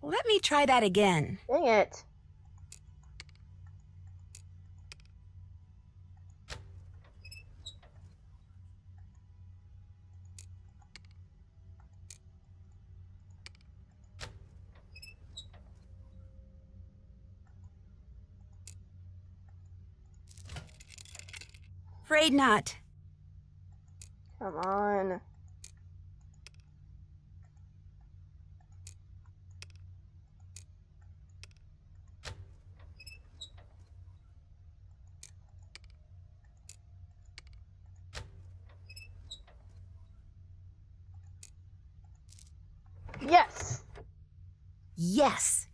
[SPEAKER 3] Let me try that again.
[SPEAKER 1] Dang it.
[SPEAKER 3] Afraid not.
[SPEAKER 1] Come on. Yes!
[SPEAKER 3] Yes!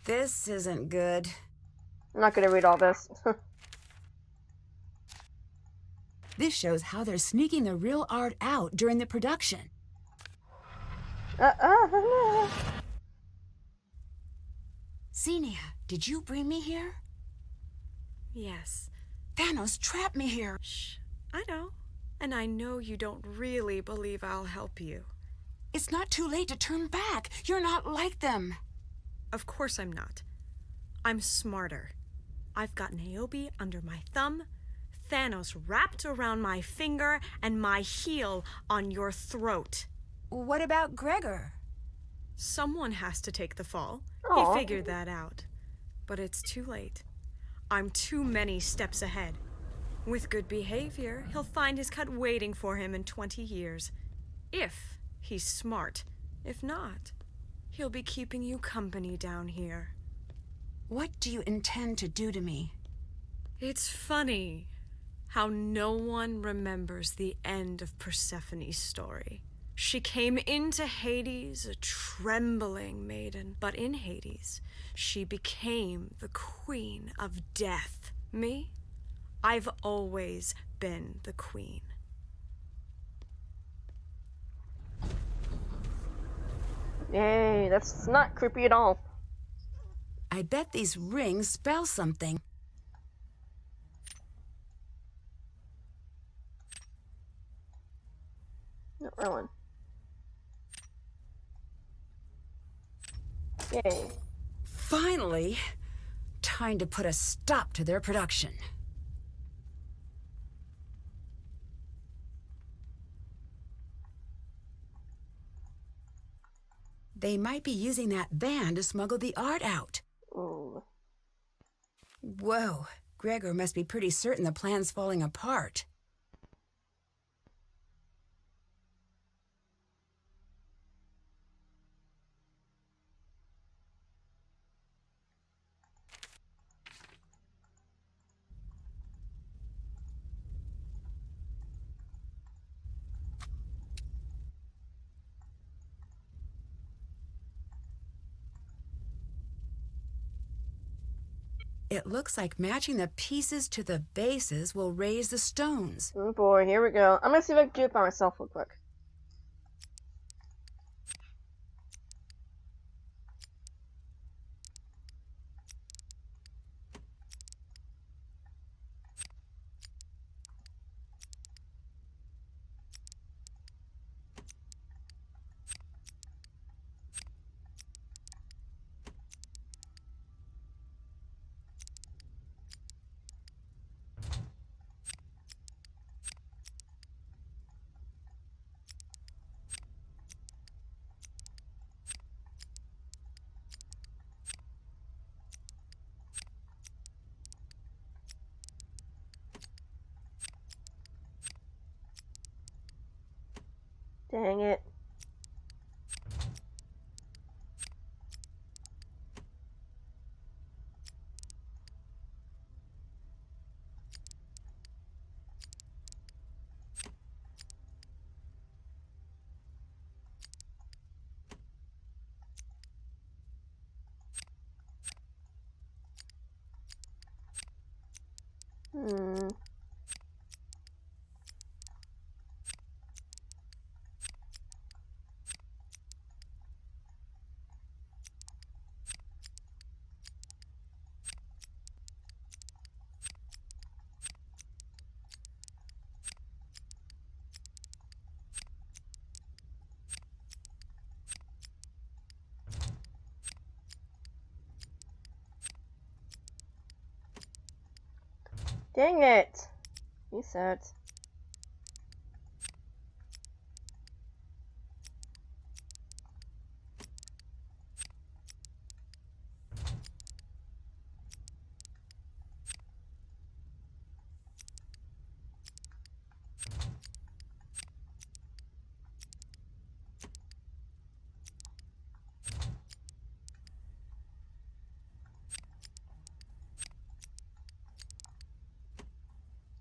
[SPEAKER 3] This isn't good.
[SPEAKER 1] I'm not gonna read all this.
[SPEAKER 3] This shows how they're sneaking the real art out during the production. Xenia, did you bring me here?
[SPEAKER 8] Yes.
[SPEAKER 3] Thanos trapped me here.
[SPEAKER 8] Shh. I know. And I know you don't really believe I'll help you.
[SPEAKER 3] It's not too late to turn back. You're not like them.
[SPEAKER 8] Of course I'm not. I'm smarter. I've got Niobe under my thumb, Thanos wrapped around my finger, and my heel on your throat.
[SPEAKER 3] What about Gregor?
[SPEAKER 8] Someone has to take the fall.
[SPEAKER 1] Aw.
[SPEAKER 8] He figured that out. But it's too late. I'm too many steps ahead. With good behavior, he'll find his cut waiting for him in 20 years. If he's smart. If not, he'll be keeping you company down here.
[SPEAKER 3] What do you intend to do to me?
[SPEAKER 8] It's funny how no one remembers the end of Persephone's story. She came into Hades a trembling maiden, but in Hades, she became the Queen of Death. Me? I've always been the queen.
[SPEAKER 1] Yay, that's not creepy at all.
[SPEAKER 3] I bet these rings spell something.
[SPEAKER 1] No, wrong one. Yay.
[SPEAKER 3] Finally, time to put a stop to their production. They might be using that van to smuggle the art out.
[SPEAKER 1] Ooh.
[SPEAKER 3] Whoa, Gregor must be pretty certain the plan's falling apart. It looks like matching the pieces to the bases will raise the stones.
[SPEAKER 1] Oh boy, here we go. I'm gonna see if I can do it by myself real quick. Dang it. Hmm. Dang it. Reset.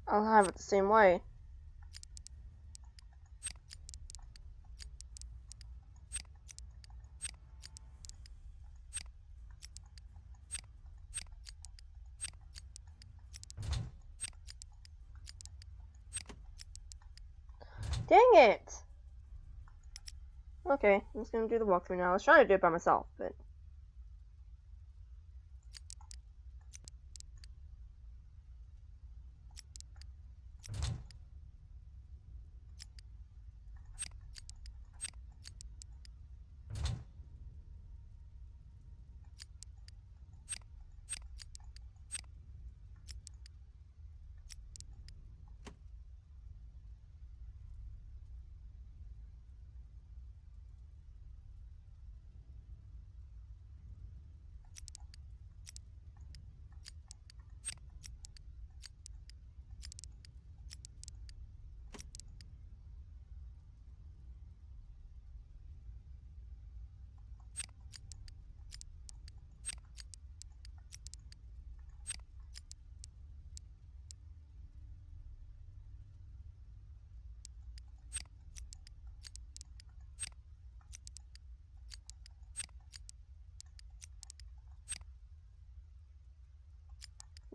[SPEAKER 1] I'll have it the same way. Dang it! Okay, I'm just gonna do the walkthrough now. I was trying to do it by myself, but...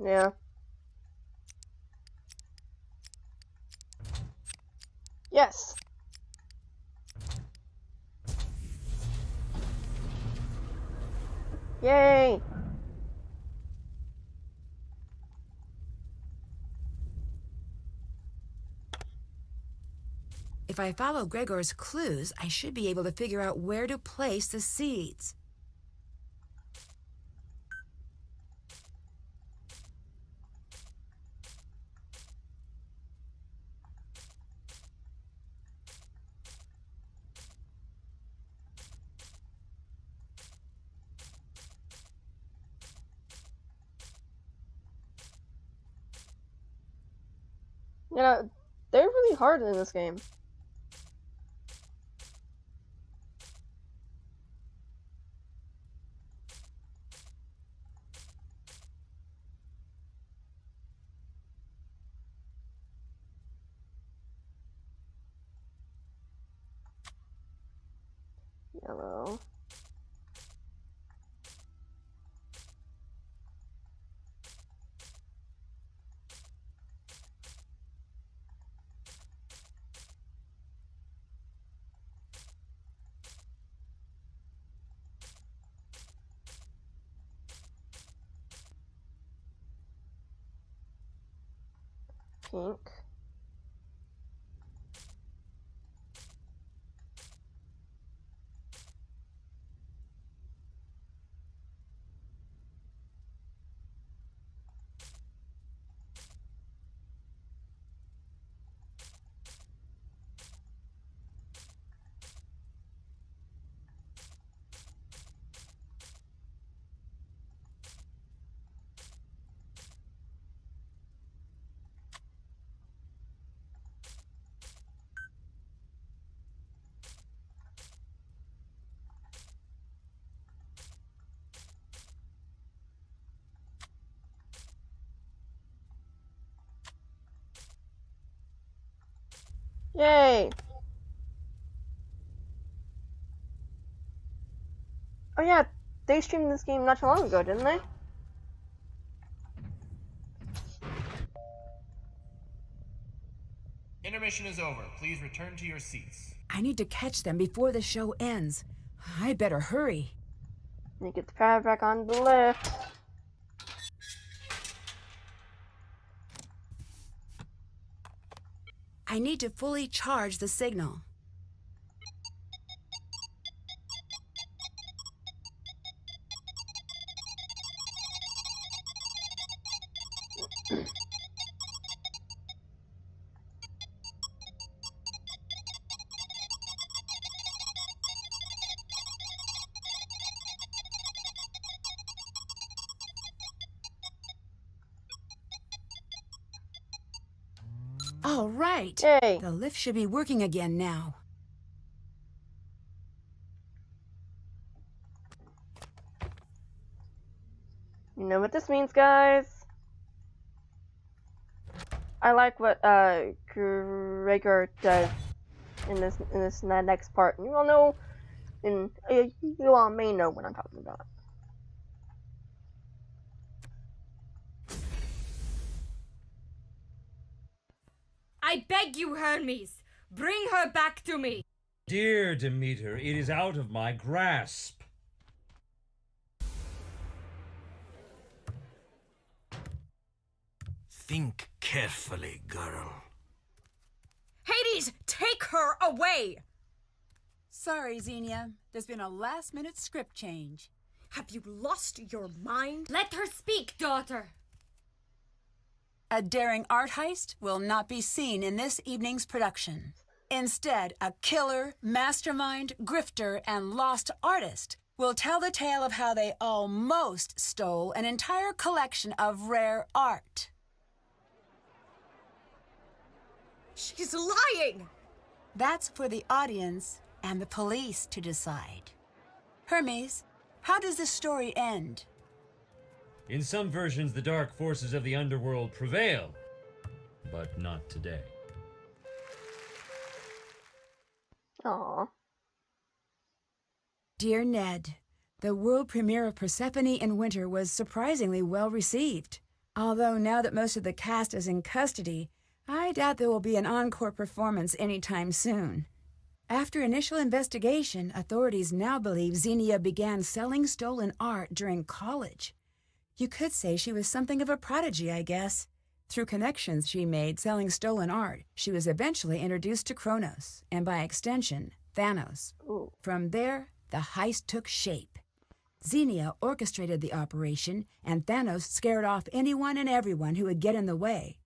[SPEAKER 1] Yeah. Yes! Yay!
[SPEAKER 3] If I follow Gregor's clues, I should be able to figure out where to place the seeds.
[SPEAKER 1] You know, they're really hard in this game. Yellow. Pink. Yay! Oh yeah, they streamed this game not too long ago, didn't they?
[SPEAKER 10] Intermission is over. Please return to your seats.
[SPEAKER 3] I need to catch them before the show ends. I better hurry.
[SPEAKER 1] Let me get the pad back on the lift.
[SPEAKER 3] I need to fully charge the signal. All right.
[SPEAKER 1] Yay!
[SPEAKER 3] The lift should be working again now.
[SPEAKER 1] You know what this means, guys? I like what Gregor does in this next part. You all know, and you all may know what I'm talking about.
[SPEAKER 9] I beg you, Hermes, bring her back to me.
[SPEAKER 2] Dear Demeter, it is out of my grasp.
[SPEAKER 6] Think carefully, girl.
[SPEAKER 3] Hades, take her away! Sorry, Xenia. There's been a last-minute script change.
[SPEAKER 8] Have you lost your mind?
[SPEAKER 9] Let her speak, daughter.
[SPEAKER 3] A daring art heist will not be seen in this evening's production. Instead, a killer, mastermind, grifter, and lost artist will tell the tale of how they almost stole an entire collection of rare art.
[SPEAKER 8] She's lying!
[SPEAKER 3] That's for the audience and the police to decide. Hermes, how does this story end?
[SPEAKER 2] In some versions, the dark forces of the underworld prevail, but not today.
[SPEAKER 1] Aww.
[SPEAKER 3] Dear Ned, the world premiere of Persephone in Winter was surprisingly well received. Although now that most of the cast is in custody, I doubt there will be an encore performance anytime soon. After initial investigation, authorities now believe Xenia began selling stolen art during college. You could say she was something of a prodigy, I guess. Through connections she made selling stolen art, she was eventually introduced to Kronos, and by extension, Thanos.
[SPEAKER 1] Ooh.
[SPEAKER 3] From there, the heist took shape. Xenia orchestrated the operation, and Thanos scared off anyone and everyone who would get in the way.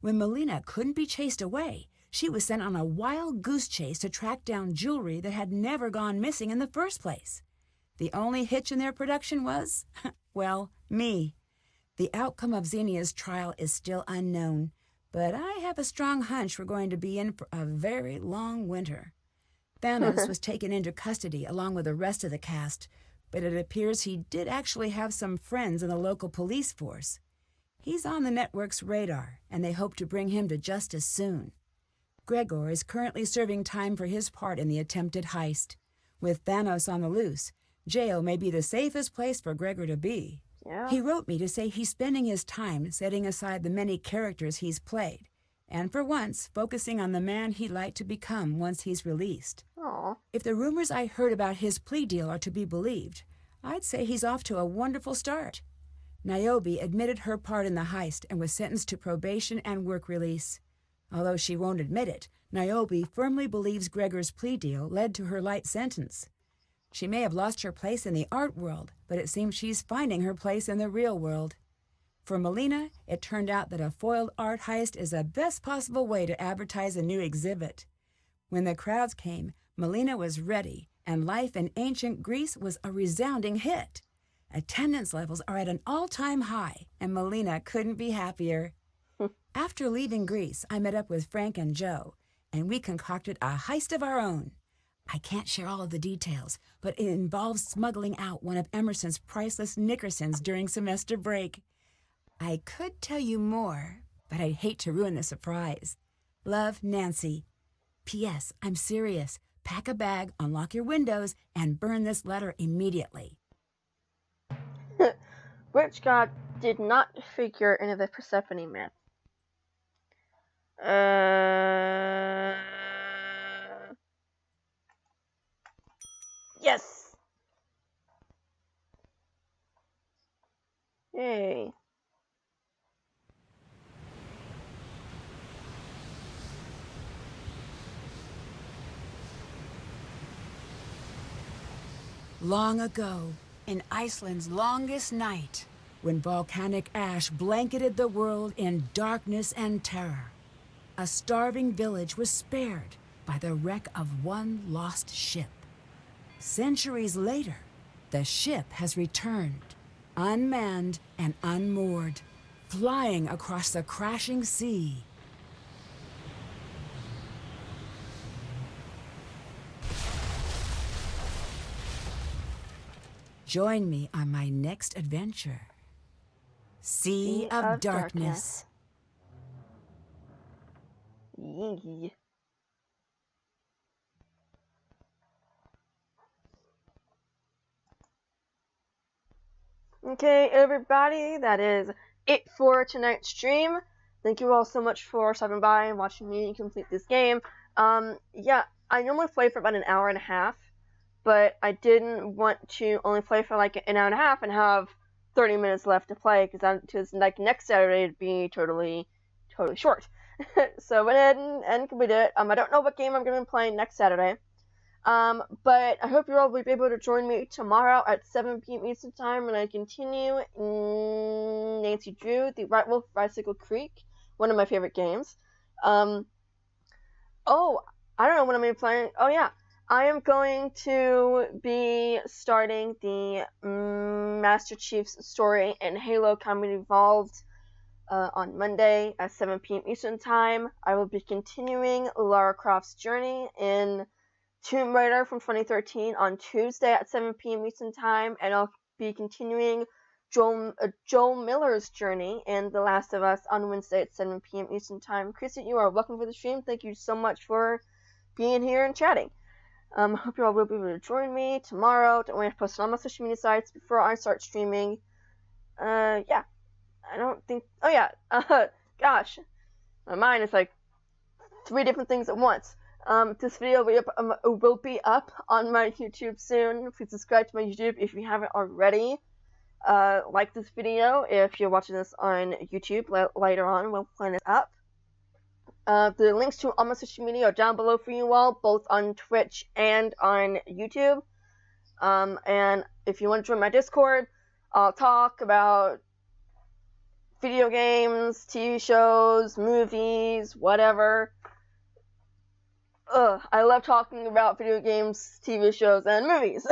[SPEAKER 3] When Melina couldn't be chased away, she was sent on a wild goose chase to track down jewelry that had never gone missing in the first place. The only hitch in their production was, well, me. The outcome of Xenia's trial is still unknown, but I have a strong hunch we're going to be in for a very long winter. Thanos was taken into custody along with the rest of the cast, but it appears he did actually have some friends in the local police force. He's on the network's radar, and they hope to bring him to justice soon. Gregor is currently serving time for his part in the attempted heist. With Thanos on the loose, jail may be the safest place for Gregor to be.
[SPEAKER 1] Yeah.
[SPEAKER 3] He wrote me to say he's spending his time setting aside the many characters he's played, and for once focusing on the man he'd like to become once he's released.
[SPEAKER 1] Aw.
[SPEAKER 3] If the rumors I heard about his plea deal are to be believed, I'd say he's off to a wonderful start. Niobe admitted her part in the heist and was sentenced to probation and work release. Although she won't admit it, Niobe firmly believes Gregor's plea deal led to her light sentence. She may have lost her place in the art world, but it seems she's finding her place in the real world. For Melina, it turned out that a foiled art heist is the best possible way to advertise a new exhibit. When the crowds came, Melina was ready, and life in ancient Greece was a resounding hit. Attendance levels are at an all-time high, and Melina couldn't be happier. After leaving Greece, I met up with Frank and Joe, and we concocted a heist of our own. I can't share all of the details, but it involves smuggling out one of Emerson's priceless Nickersons during semester break. I could tell you more, but I'd hate to ruin the surprise. Love, Nancy. P.S. I'm serious. Pack a bag, unlock your windows, and burn this letter immediately.
[SPEAKER 1] Which god did not figure into the Persephone myth? Yes! Yay.
[SPEAKER 3] Long ago, in Iceland's longest night, when volcanic ash blanketed the world in darkness and terror, a starving village was spared by the wreck of one lost ship. Centuries later, the ship has returned, unmanned and unmoored, flying across the crashing sea. Join me on my next adventure. Sea of Darkness.
[SPEAKER 1] Yee. Okay, everybody, that is it for tonight's stream. Thank you all so much for stopping by and watching me complete this game. Yeah, I normally play for about an hour and a half, but I didn't want to only play for like an hour and a half and have 30 minutes left to play, because like next Saturday it'd be totally short. So I went ahead and completed it. I don't know what game I'm going to be playing next Saturday. But I hope you all will be able to join me tomorrow at 7 p.m. Eastern Time when I continue Nancy Drew, the Right Wolf Bicycle Creek, one of my favorite games. Oh, I don't know what I'm going to be playing. Oh, yeah. I am going to be starting the Master Chief's story in Halo Combat Evolved on Monday at 7 p.m. Eastern Time. I will be continuing Lara Croft's journey in Tomb Raider from 2013 on Tuesday at 7 p.m. Eastern Time, and I'll be continuing Joel Miller's journey in The Last of Us on Wednesday at 7 p.m. Eastern Time. Chrissy, you are welcome for the stream. Thank you so much for being here and chatting. I hope you all will be able to join me tomorrow. Don't worry, I post it on my social media sites before I start streaming. Yeah. I don't think... Oh, yeah. Gosh. My mind is like 3 different things at once. This video will be up on my YouTube soon. Please subscribe to my YouTube if you haven't already. Like this video if you're watching this on YouTube later on when it's up. The links to all my social media are down below for you all, both on Twitch and on YouTube. And if you want to join my Discord, I'll talk about video games, TV shows, movies, whatever. I love talking about video games, TV shows, and movies.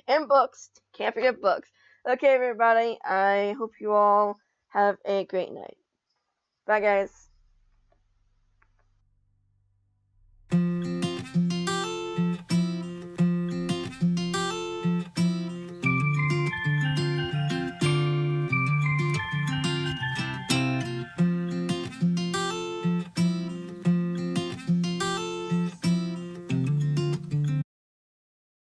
[SPEAKER 1] And books. Can't forget books. Okay, everybody. I hope you all have a great night. Bye, guys.